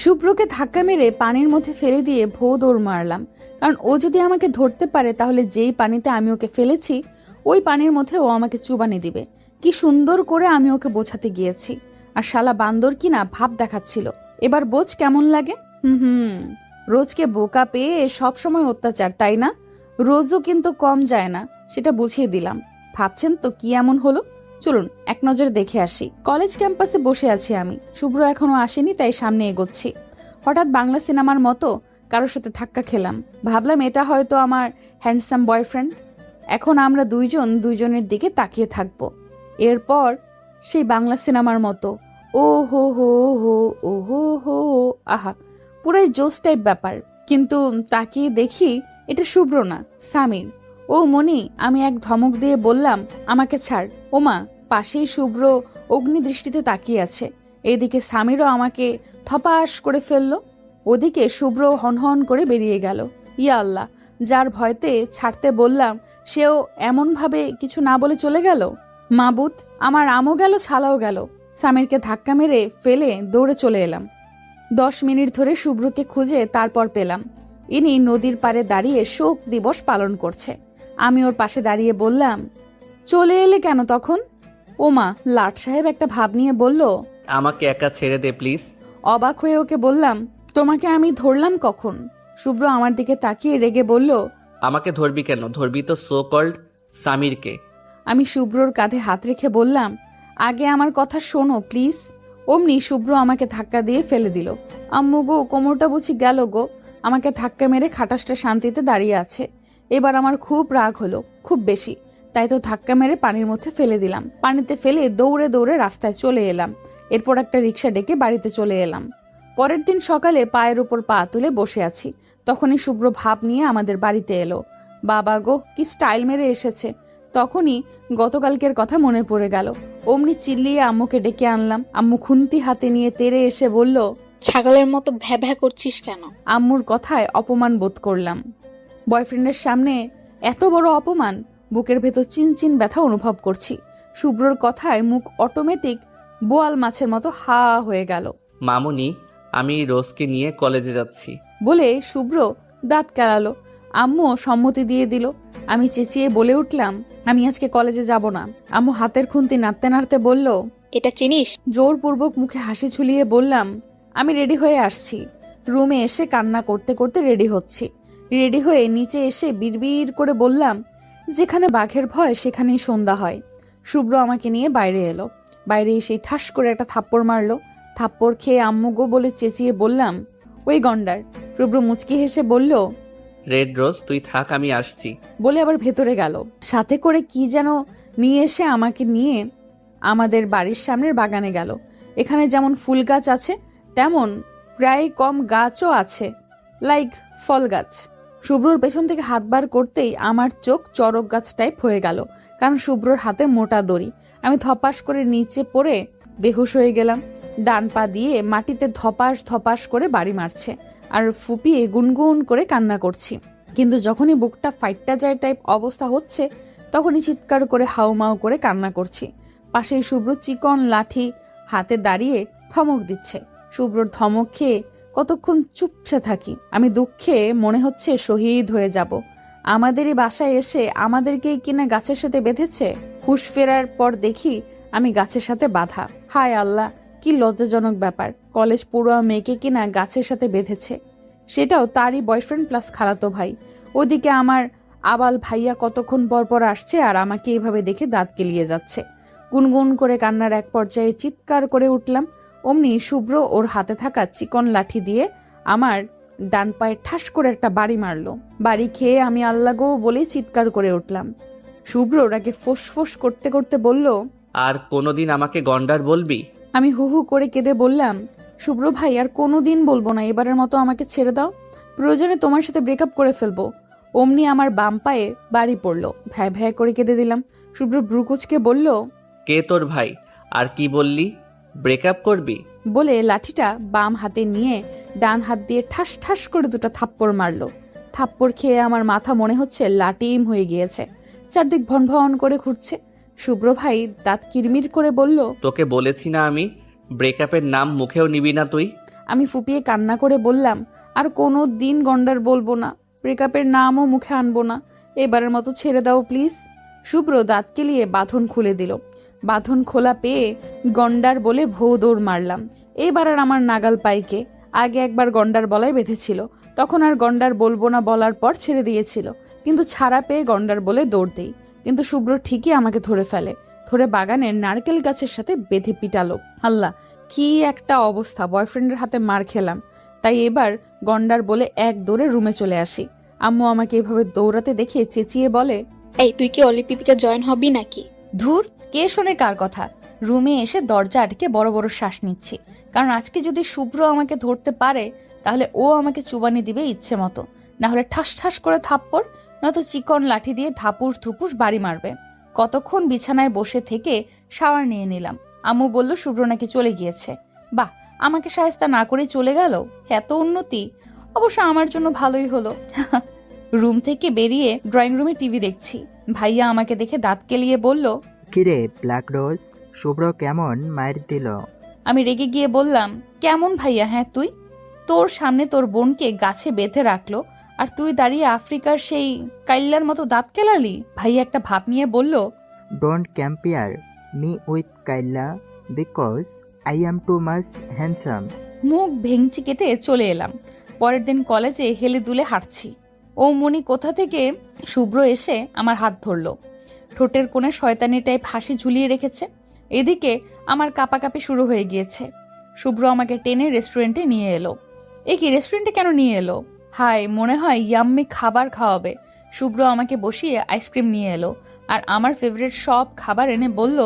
শুভ্রকে ধাক্কা মেরে পানির মধ্যে ফেলে দিয়ে ভো দৌড় মারলাম, কারণ ও যদি আমাকে ধরতে পারে তাহলে যেই পানিতে আমি ওকে ফেলেছি ওই পানির মধ্যে ও আমাকে চুবানি দিবে। কি সুন্দর করে আমি ওকে বোঝাতে গিয়েছি, আর শালা বান্দর কিনা ভাব দেখাচ্ছিল। এবার বোঝ কেমন লাগে। হুম, রোজকে বোকা পেয়ে সব সময় অত্যাচার, তাই না? রোজও কিন্তু কম যায় না, সেটা বুঝিয়ে দিলাম। ভাবছেন তো কি এমন হলো? চলুন এক নজরে দেখে আসি। কলেজ ক্যাম্পাসে বসে আছি আমি, শুভ্র এখনো আসেনি, তাই সামনে এগোচ্ছি। হঠাৎ বাংলা সিনেমার মতো কারোর সাথে ধাক্কা খেলাম। ভাবলাম এটা হয়তো আমার হ্যান্ডসাম বয়ফ্রেন্ড। এখন আমরা দুইজন দুইজনের দিকে তাকিয়ে থাকবো। এরপর সেই বাংলা সিনেমার মতো ও হো হো হো ও হো হো, আহা, পুরাই জোস টাইপ ব্যাপার। কিন্তু তাকিয়ে দেখি এটা শুভ্র না, সামির। ও মনি, আমি এক ধমক দিয়ে বললাম, আমাকে ছাড়। ওমা, পাশেই শুভ্র অগ্নি দৃষ্টিতে তাকিয়ে আছে। এদিকে সামিরও আমাকে থপাস করে ফেলল। ওদিকে শুভ্র হনহন করে বেরিয়ে গেল। ইয়া আল্লাহ, যার ভয়তে ছাড়তে বললাম সেও এমনভাবে কিছু না বলে চলে গেল। মাবুত, আমার আমও গেল ছালাও গেল। সামিরকে ধাক্কা মেরে ফেলে দৌড়ে চলে এলাম। 10 মিনিট ধরে শুভ্রকে খুঁজে তারপর পেলাম। ইনি নদীর পাড়ে দাঁড়িয়ে শোক দিবস পালন করছে। আমি ওর পাশে দাঁড়িয়ে বললাম, চলে এলে কেন তখন? ওমা, লাট সাহেব একটা ভাব নিয়ে বলল, আমাকে একা ছেড়ে দে প্লিজ। অবাক হয়ে ওকে বললাম, তোমাকে আমি ধরলাম কখন? শুভ্র আমার দিকে তাকিয়ে রেগে বলল, আমাকে ধরবি কেন? ধরবি তো সো কল্ড সামিরকে। আমি শুভ্রর কাঁধে হাত রেখে বললাম, আগে আমার কথা শোনো প্লিজ। অমনি শুভ্র আমাকে ধাক্কা দিয়ে ফেলে দিল। আম্মু গো, কোমরটা বুঝি গেল গো। আমাকে ধাক্কা মেরে খাটাসটা শান্তিতে দাঁড়িয়ে আছে। এবার আমার খুব রাগ হলো, খুব বেশি। তাই তো ধাক্কা মেরে পানির মধ্যে ফেলে দিলাম। পানিতে ফেলে দৌড়ে দৌড়ে রাস্তায় চলে এলাম। এরপর একটা রিক্সা ডেকে বাড়িতে চলে এলাম। পরের দিন সকালে পায়ের উপর পা তুলে বসে আছি, তখনই শুভ্র ভাব নিয়ে আমাদের বাড়িতে এলো। বাবা গো, কি স্টাইল মেরে এসেছে। তখনই গতকালকের কথা মনে পড়ে গেল। অমনি চিল্লিয়ে আম্মুকে ডেকে আনলাম। আম্মু খুন্তি হাতে নিয়ে তেড়ে এসে বলল, ছাগলের মতো ভ্যা ভ্যা করছিস কেন? আম্মুর কথায় অপমান বোধ করলাম। বয়ফ্রেন্ডের সামনে এত বড় অপমান! বুকের ভেতর চিনচিন ব্যথা অনুভব করছি। শুভ্রর কথায় মুখ অটোমেটিক বোয়াল মাছের মতো হা হয়ে গেল। মামুনি, আমি রোজকে নিয়ে কলেজে যাচ্ছি। বলে শুভ্র দাঁত কেলালো। আম্মু সম্মতি দিয়ে দিল। আমি চেঁচিয়ে বলে উঠলাম, আমি আজকে কলেজে যাব না। আম্মু হাতের খুন্তি নাড়তে নাড়তে বলল, এটা চিনিস? জোরপূর্বক মুখে হাসি ঝুলিয়ে বললাম, আমি রেডি হয়ে আসছি। রুমে এসে কান্না করতে করতে রেডি হচ্ছি। রেডি হয়ে নিচে এসে বিড়বিড় করে বললাম, যেখানে বাঘের ভয় সেখানেই সন্ধ্যা হয়। শুভ্র আমাকে নিয়ে বাইরে এলো। বাইরে এসে ঠাস করে একটা থাপ্পড় মারলো। থাপ্পড় খেয়ে আম্মু গো বলে চেঁচিয়ে বললাম, ওই গন্ডার। শুভ্র মুচকি হেসে বলল, রেড রোজ, তুই থাক, আমি আসছি। বলে আবার ভেতরে গেল। সাথে করে কি যেন নিয়ে এসে আমাকে নিয়ে আমাদের বাড়ির সামনের বাগানে গেল। এখানে যেমন ফুল গাছ আছে তেমন প্রায় কম গাছও আছে, লাইক ফল গাছ। শুভ্রর পেছন থেকে হাত বার করতেই আমার চোখ চড়ক গাছ টাইপ হয়ে গেল, কারণ শুভ্রর হাতে মোটা দড়ি। আমি ধপাস করে নিচে পড়ে বেহুশ হয়ে গেলাম। ডান পা দিয়ে মাটিতে ধপাস ধপাস করে বাড়ি মারছে আর ফুপিয়ে গুনগুন করে কান্না করছি। কিন্তু যখনই বুকটা ফাইটটা যায় টাইপ অবস্থা হচ্ছে, তখনই চিৎকার করে হাউমাউ করে কান্না করছি। পাশেই শুভ্র চিকন লাঠি হাতে দাঁড়িয়ে ধমক দিচ্ছে। শুভ্রর ধমক খেয়ে কতক্ষণ চুপসে থাকি। আমি দুঃখে মনে হচ্ছে শহীদ হয়ে যাব। আমাদেরই বাসায় এসে আমাদেরকেই কিনা গাছের সাথে বেঁধেছে। হুঁশ ফেরার পর দেখি আমি গাছের সাথে বাঁধা। হায় আল্লাহ, কি লজ্জাজনক ব্যাপার। কলেজ পড়ুয়া মেয়েকে কিনা গাছের সাথে বেঁধেছে, সেটাও তারই বয়ফ্রেন্ড প্লাস খালাতো ভাই। ওদিকে আমার আবাল ভাইয়া কতক্ষণ পর পর আসছে আর আমাকে এভাবে দেখে দাঁত কেলিয়ে যাচ্ছে। গুনগুন করে কান্নার এক পর্যায়ে চিৎকার করে উঠলাম। অমনি শুভ্র ওর হাতে থাকা চিকন লাঠি দিয়ে আমার ডান পায়ে ঠাস করে একটা বাড়ি মারলো। বাড়ি খেয়ে আমি আল্লাহ গো বলে চিৎকার করে উঠলাম। শুভ্র ওটাকে ফোঁস করতে করতে বলল, আর কোনোদিন আমাকে গন্ডার বলবি? আমি হু হু করে কেঁদে বললাম, শুভ্র ভাই আর কোনোদিন বলবো না, এবারের মতো আমাকে ছেড়ে দাও। প্রয়োজনে তোমার সাথে ব্রেকআপ করে ফেলবো। অমনি আমার বাম পায়ে বাড়ি পড়লো। ভ্যাঁ ভ্যাঁ করে কেঁদে দিলাম। শুভ্র ব্রুকুচকে বলল, কে তোর ভাই? আর কি বললি? ব্রেকআপ করবি? বলে লাঠিটা বাম হাতে নিয়ে ডান হাত দিয়ে ঠাস ঠাস করে দুটো থাপ্পড় মারলো। থাপ্পড় খেয়ে আমার মাথা মনে হচ্ছে লাটিম হয়ে গিয়েছে, চারদিক ভন ভন করে ঘুরছে। শুভ্র ভাই দাঁত কিরমির করে বলল, তোকে বলেছি না আমি ব্রেকআপের নাম মুখেও নিবি না তুই? আমি ফুপিয়ে কান্না করে বললাম, আর কোনো দিন গন্ডার বলবো না, ব্রেকআপের নামও মুখে আনবো না, এবারের মতো ছেড়ে দাও প্লিজ। শুভ্র দাঁত কেলিয়ে বাঁধন খুলে দিল। বাঁধন খোলা পেয়ে গন্ডার বলে ভৌ দৌড় মারলাম। এবার আর আমার নাগাল পাইকে। আগে একবার গন্ডার বলাই বেঁধেছিল, তখন আর গন্ডার বলবো না বলার পর ছেড়ে দিয়েছিল, কিন্তু ছাড়া পেয়ে গন্ডার বলে দৌড় দেই। কিন্তু শুভ্র ঠিকই আমাকে ধরে ফেলে, ধরে বাগানের নারকেল গাছের সাথে বেঁধে পিটালো। আল্লাহ, কি একটা অবস্থা! বয়ফ্রেন্ডের হাতে মার খেলাম। তাই এবার গন্ডার বলে এক দৌড়ে রুমে চলে আসি। আম্মু আমাকে এভাবে দৌড়াতে দেখে চেঁচিয়ে বলে, এই তুই কি অলিম্পিকে জয়েন হবি নাকি? ধুর, কে শোনে কার কথা। রুমে এসে দরজা আটকে বড় বড় শ্বাস নিচ্ছি, কারণ আজকে যদি শুভ্র আমাকে ধরতে পারে তাহলে ও আমাকে চুবানি দিবে ইচ্ছে মতো, না হলে ঠাস ঠাস করে থাপ্পড়, নয়তো চিকন লাঠি দিয়ে ধাপুস ধুপুস বাড়ি মারবে। কতক্ষণ বিছানায় বসে থেকে শাওয়ার নিয়ে নিলাম। আম্মু বলল শুভ্র নাকি চলে গিয়েছে। বাহ, আমাকে শায়েস্তা না করে চলে গেল, এত উন্নতি! অবশ্য আমার জন্য ভালোই হলো। রুম থেকে বেরিয়ে ড্রয়িং রুমে টিভি দেখছি। ভাইয়া আমাকে দেখে দাঁত কেলিয়ে বলল, কিরে ব্ল্যাক রোজ, শুভ্র কেমন মায়ের দিল? আমি রেগে গিয়ে বললাম, কেমন ভাইয়া? হ্যাঁ তুই? তোর সামনে তোর বোনকে গাছে বেঁধে রাখলো, আর তুই দাঁড়িয়ে আফ্রিকার সেই কাইল্লার মতো দাঁত কেলালি। ভাইয়া একটা ভাব নিয়ে বলল, ডোন্ট কম্পেয়ার মি উইথ কাইল্লা because I am too much handsome. মুখ ভেঙচি কেটে চলে এলাম। পরের দিন কলেজে হেলে দুলে হাঁটছি। ও মনি কোথা থেকে শুভ্র এসে আমার হাত ধরলো। ঠোঁটের কোণে শয়তানি টাইপ হাসি ঝুলিয়ে রেখেছে। এদিকে আমার কাঁপাকাঁপি শুরু হয়ে গিয়েছে। শুভ্র আমাকে টেনে রেস্টুরেন্টে নিয়ে এলো। এ কি, রেস্টুরেন্টে কেন নিয়ে এলো? হায়, মনে হয় ইয়াম্মি খাবার খাওয়াবে। শুভ্র আমাকে বসিয়ে আইসক্রিম নিয়ে এলো আর আমার ফেভারিট সব খাবার এনে বলল,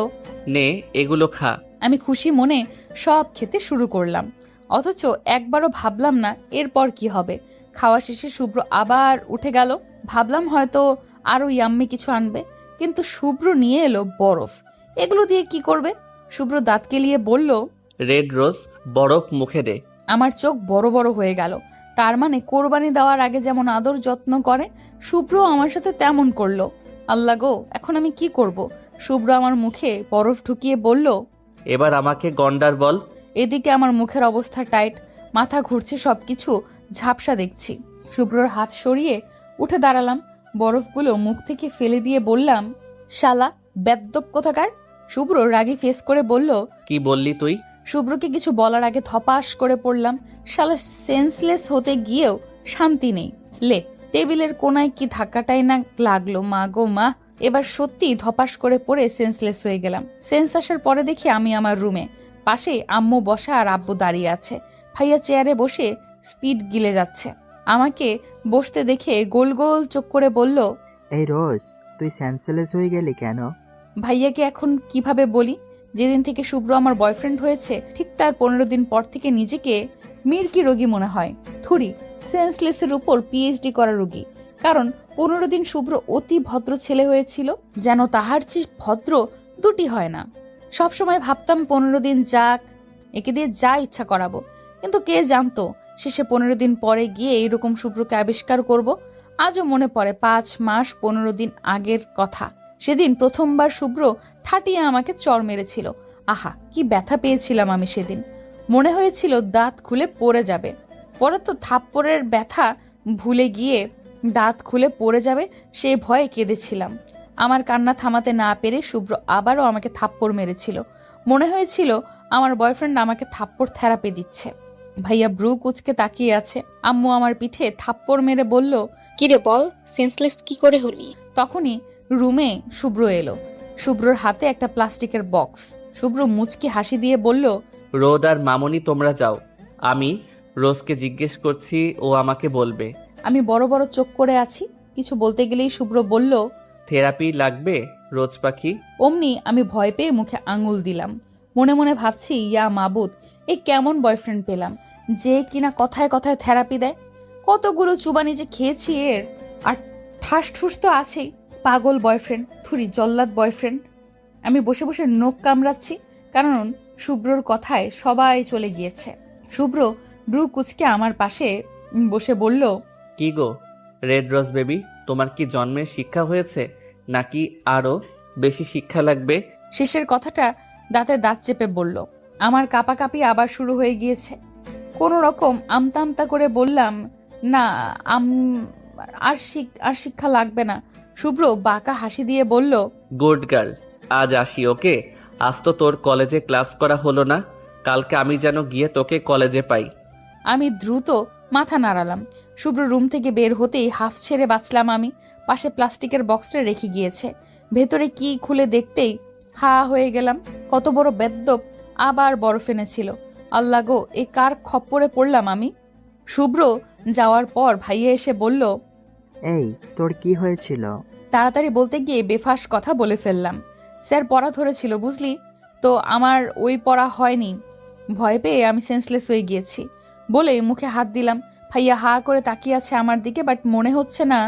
নে এগুলো খা। আমি খুশি মনে সব খেতে শুরু করলাম, অথচ একবারও ভাবলাম না এরপর কি হবে। খাওয়া শেষে শুভ্র আবার উঠে গেল। ভাবলাম হয়তো আরো ইয়াম্মি কিছু আনবে, কিন্তু শুভ্র নিয়ে এলো বরফ। এগুলো দিয়ে কি করবে? শুভ্র দাঁত কেলিয়ে বলল, রেড রোজ, বরফ মুখে দে। আমার চোখ বড় বড় হয়ে গেল। তার মানে কোরবানি দেওয়ার আগে যেমন আদর যত্ন করে, শুভ্র আমার সাথে তেমন করলো। আল্লাহ গো, এখন আমি কি করব? শুভ্র আমার মুখে বরফ ঢুকিয়ে বলল, এবার আমাকে গন্ডার বল। এদিকে আমার মুখের অবস্থা টাইট, মাথা ঘুরছে, সবকিছু ঝাপসা দেখছি। শুভ্রর হাত সরিয়ে উঠে দাঁড়ালাম, বরফগুলো মুখ থেকে ফেলে দিয়ে বললাম, শালা বেদ্যপ কোথাকার। শুভ্র রাগী ফেস করে বলল, কি বললি তুই? শুভ্রকে কিছু বলার আগে ধপাস করে পড়লাম। শালা সেন্সলেস হতে গিয়েও শান্তি নেই। লে, টেবিলের কোনায় কি ধাক্কাটাই না লাগলো, মা গো মা! এবার সত্যি ধপাস করে পড়ে সেন্সলেস হয়ে গেলাম। সেন্স আসার পরে দেখি আমি আমার রুমে, পাশে আম্মু বসা আর আব্বু দাঁড়িয়ে আছে। ভাইয়া চেয়ারে বসে স্পিড গিলে যাচ্ছে। আমাকে বসতে দেখে গোল গোল চোখ করে বলল, এই রোজ, তুই সেন্সলেস হয়ে গেলি কেন? ভাইয়াকে এখন কিভাবে বলি? যেদিন থেকে শুভ্র আমার বয়ফ্রেন্ড হয়েছে ঠিক তার 15 দিন পর থেকে নিজেকে মির্কি রোগী মনে হয়। থুরি, সেন্সলেসের উপর পিএইচডি করা রোগী। কারণ 15 দিন শুভ্র অতি ভদ্র ছেলে হয়েছিল, যেন তাহার চেয়ে ভদ্র দুটি হয় না। সবসময় ভাবতাম 15 দিন যাক, একে দিয়ে যা ইচ্ছা করাবো, কিন্তু কে জানতো শেষে 15 দিন পরে গিয়ে এইরকম শুভ্রকে আবিষ্কার করব। আজও মনে পড়ে 5 মাস 15 দিন আগের কথা। সেদিন প্রথমবার শুভ্র ঠাটিয়ে আমাকে চড় মেরেছিল। আহা, কি ব্যথা পেয়েছিলাম আমি সেদিন! মনে হয়েছিল দাঁত খুলে পড়ে যাবে। পরে তো থাপ্পড়ের ব্যথা ভুলে গিয়ে দাঁত খুলে পড়ে যাবে সে ভয়ে কেঁদেছিলাম। আমার কান্না থামাতে না পেরে শুভ্র আবারও আমাকে থাপ্পড় মেরেছিল। মনে হয়েছিল আমার বয়ফ্রেন্ড আমাকে থাপ্পড় থেরাপি দিচ্ছে। ভাইয়া ব্রু কুচকে তাকিয়ে আছে। আম্মু আমার পিঠে থাপ্পড় মেরে বলল, কিরে বল, সেন্সলেস কি করে হলি? তখনই রুমে শুভ্র এলো। শুভ্রর হাতে একটা প্লাস্টিকের বক্স। শুভ্র মুচকি হাসি দিয়ে বলল, রোদ আর মামনি তোমরা যাও, আমি রোজকে জিজ্ঞেস করছি, ও আমাকে বলবে। আমি বড় বড় চোখ করে আছি। কিছু বলতে গেলেই শুভ্র বলল, থেরাপি লাগবে রোজ পাখি? অমনি আমি ভয় পেয়ে মুখে আঙুল দিলাম। মনে মনে ভাবছি, ইয়া মাবুদ, এ কেমন বয়ফ্রেন্ড পেলাম যে কিনা কথায় কথায় থেরাপি দেয়। কতগুলো চুবানি যে খেয়েছি এর, আর ঠাস ঠুস তো আছেই। পাগল বয়ফ্রেন্ড, থুরি জল্লাদ বয়ফ্রেন্ড। আমি বসে বসে নখ কামড়াচ্ছি, কারণ শুভ্রর কথায় সবাই চলে গিয়েছে। শুভ্র ব্রু কুচকে আমার পাশে বসে বলল, কি গো রেড রোজ বেবি, তোমার কি জন্মের শিক্ষা হয়েছে নাকি আরো বেশি শিক্ষা লাগবে? শেষের কথাটা দাঁতে দাঁত চেপে বলল। আমার কাঁপাকাঁপি আবার শুরু হয়ে গিয়েছে। কোনো রকম আমতা আমতা করে বললাম, না আর শিক্ষা লাগবে না। শুভ্র বাঁকা হাসি দিয়ে বলল, গুড গার্ল, আজ আসি ওকে। আজ তো তোর কলেজে ক্লাস করা হলো না, কালকে আমি যেন গিয়ে তোকে কলেজে পাই। আমি দ্রুত মাথা নাড়ালাম। শুভ্র রুম থেকে বের হতেই হাফ ছেড়ে বাঁচলাম আমি। পাশে প্লাস্টিকের বক্সটা রেখে গিয়েছে, ভেতরে কি খুলে দেখতেই হা হয়ে গেলাম। কত বড় বেদ্যপ আবার বরফ এনেছিল। আল্লাহ গো, এ কার খপ্পরে পড়লাম আমি। শুভ্র যাওয়ার পর ভাইয়া এসে বলল, এই তোর কি হয়েছিল? তাড়াতাড়ি বলতে গিয়ে বেফাস কথা বলে ফেললাম। স্যার পড়া ধরেছিল বুঝলি তো, আমার ওই পড়া হয়নি। ভয় পেয়ে আমি সেন্সলেস হয়ে গিয়েছি বলে মুখে হাত দিলাম। ভাইয়া হা করে তাকিয়ে আছে আমার দিকে, বাট মনে হচ্ছে না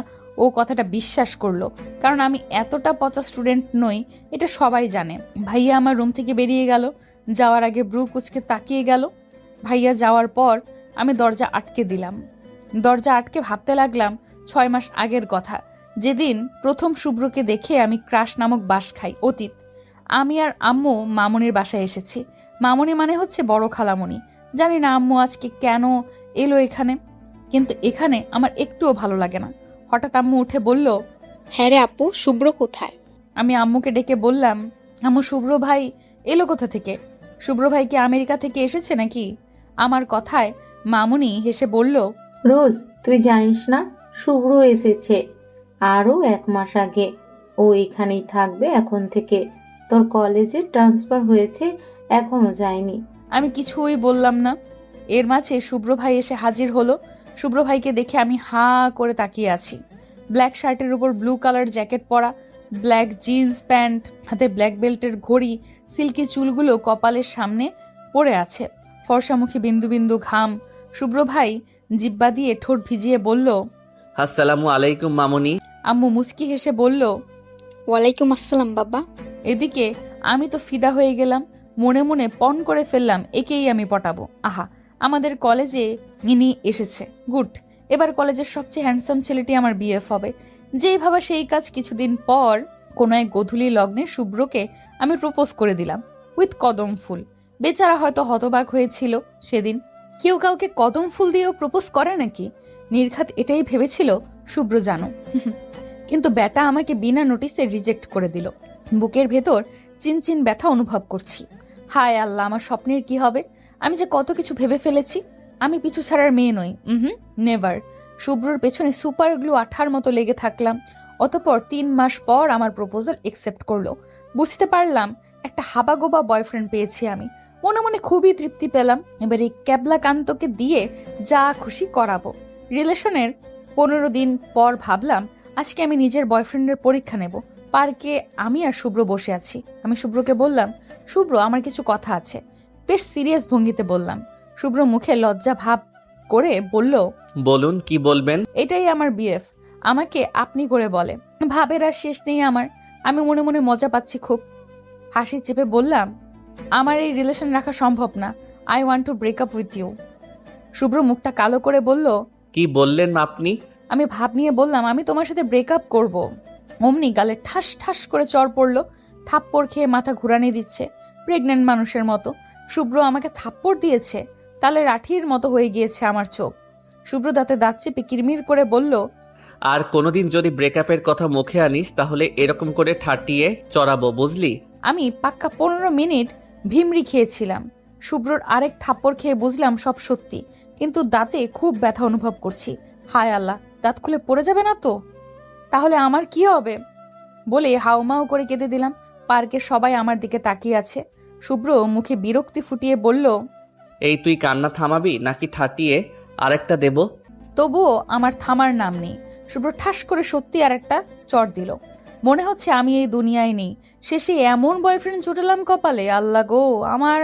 ও কথাটা বিশ্বাস করলো, কারণ আমি এতটা পচা স্টুডেন্ট নই, এটা সবাই জানে। ভাইয়া আমার রুম থেকে বেরিয়ে গেল। যাওয়ার আগে ব্রু কুচকে তাকিয়ে গেল। ভাইয়া যাওয়ার পর আমি দরজা আটকে দিলাম। দরজা আটকে ভাবতে লাগলাম 6 মাস আগের কথা, যেদিন প্রথম শুভ্রকে দেখে আমি ক্রাশ নামক বাস খাই। অতীত। আমি আর আম্মু মামুনির বাসায় এসেছি। মামুনি মানে হচ্ছে বড় খালামণি। জানি না আম্মু আজকে কেন এলো এখানে, কিন্তু এখানে আমার একটুও ভালো লাগে না। হঠাৎ আম্মু উঠে বলল, হ্যাঁ রে আপু, শুভ্র কোথায়? আমি আম্মুকে ডেকে বললাম, আম্মু শুভ্র ভাই এলো কোথা থেকে? শুভ্র ভাই কি আমেরিকা থেকে এসেছে নাকি? আমার কথায় মামুনি হেসে বলল, রোজ, তুই জানিস না শুভ্র এসেছে আরও 1 মাস আগে। ও এখানেই থাকবে এখন থেকে। তোর কলেজে ট্রান্সফার হয়েছে, এখনো যায়নি। আমি কিছুই বললাম না। এর মাঝে শুভ্র ভাই এসে হাজির হলো। শুভ্র ভাইকে দেখে আমি হা করে তাকিয়ে আছি। ব্ল্যাক শার্টের উপর ব্লু কালার জ্যাকেট পরা, ব্ল্যাক জিন্স প্যান্ট, হাতে ব্ল্যাক বেল্টের ঘড়ি, সিল্কি চুলগুলো কপালের সামনে পড়ে আছে, ফর্সামুখী বিন্দু বিন্দু ঘাম। শুভ্র ভাই জিব্বা দিয়ে ঠোঁট ভিজিয়ে বলল, আসসালামু আলাইকুম মামুনি। আম্মু মুচকি হেসে বলল, ওয়ালাইকুম আসসালাম বাবা। এদিকে আমি তো ফিদা হয়ে গেলাম। মনে মনে পণ করে ফেললাম, একেই আমি পটাবো। আহা, আমাদের কলেজে ইনি এসেছে, গুড। এবার কলেজের সবচেয়ে হ্যান্ডসাম ছেলেটি আমার বিএফ হবে। যেই ভাবা সেই কাজ। কিছুদিন পর কোনো এক গোধূলি লগ্নে শুভ্রকে আমি প্রপোজ করে দিলাম, উইথ কদম ফুল। বেচারা হয়তো হতবাক হয়েছিল সেদিন। কেউ কাউকে কদম ফুল দিয়েও প্রপোজ করে নাকি? নির্ঘাত এটাই ভেবেছিল শুভ্র, জানো। কিন্তু ব্যাটা আমাকে বিনা নোটিসে রিজেক্ট করে দিল। বুকের ভেতর চিনচিন ব্যথা অনুভব করছি। হায় আল্লাহ, আমার স্বপ্নের কি হবে? আমি যে কত কিছু ভেবে ফেলেছি। আমি পিছু ছাড়ার মেয়ে নই, নেভার। শুভ্রর পেছনে সুপার গ্লু আঠার মতো লেগে থাকলাম। অতঃপর 3 মাস পর আমার প্রপোজাল একসেপ্ট করলো। বুঝতে পারলাম একটা হাবাগোবা বয়ফ্রেন্ড পেয়েছি আমি। মনে মনে খুবই তৃপ্তি পেলাম। এবার এই ক্যাবলা কান্তকে দিয়ে যা খুশি করাবো। রিলেশনের 15 দিন পর ভাবলাম আজকে আমি নিজের বয়ফ্রেন্ডের পরীক্ষা নেব। পার্কে আমি আর শুভ্র বসে আছি। আমি শুভ্রকে বললাম, শুভ্র আমার কিছু কথা আছে। বেশ সিরিয়াস ভঙ্গিতে বললাম। শুভ্র মুখে লজ্জা ভাব করে বলল, বলুন, কি বলবেন? এটাই আমার বিএফ, আমাকে আপনি করে বলে। ভাবের আর শেষ নেই আমার। আমি মনে মনে মজা পাচ্ছি খুব। হাসি চেপে বললাম, আমার এই রিলেশন রাখা সম্ভব না। I want to break up with you. Shubhro মুখটা কালো করে বলল, কি বললেন আপনি? আমি ভাব নিয়ে বললাম, আমি তোমার সাথে ব্রেকআপ করব। অমনি গালে ঠাস ঠাস করে চড় পড়লো। থাপ্পড় খেয়ে মাথা ঘুরানি দিচ্ছে প্রেগনেন্ট মানুষের মতো। শুভ্র আমাকে থাপ্পড় দিয়েছে, তালে রাঠির মতো হয়ে গিয়েছে আমার চোখ। শুভ্র দাঁতে দাঁত চেপে কিরমির করে বলল, আর কোনোদিন যদি ব্রেকআপের কথা মুখে আনিস তাহলে এরকম করে ঠাটিয়ে চড়াবো, বুঝলি? আমি পাক্কা 15 মিনিট ভিমরি খেয়েছিলাম। শুভ্রর আরেক থাপ্পড় খেয়ে বুঝলাম সব সত্যি, কিন্তু দাঁতে খুব ব্যথা অনুভব করছি। হায় আল্লাহ, দাঁত খুলে পড়ে যাবে না তো? তাহলে আমার কি হবে? বলে হাউমাউ করে কেঁদে দিলাম। পার্কের সবাই আমার দিকে তাকিয়ে আছে। শুভ্র মুখে বিরক্তি ফুটিয়ে বলল, এই তুই কান্না থামাবি নাকি ঠাটিয়ে আরেকটা দেব? তবুও আমার থামার নাম নেই। শুভ্র ঠাস করে সত্যি আর একটা চড় দিল। মনে হচ্ছে আমি এই দুনিয়ায় নেই। শেষে এমন বয়ফ্রেন্ড জুটালাম কপালে, আল্লাহ গো, আমার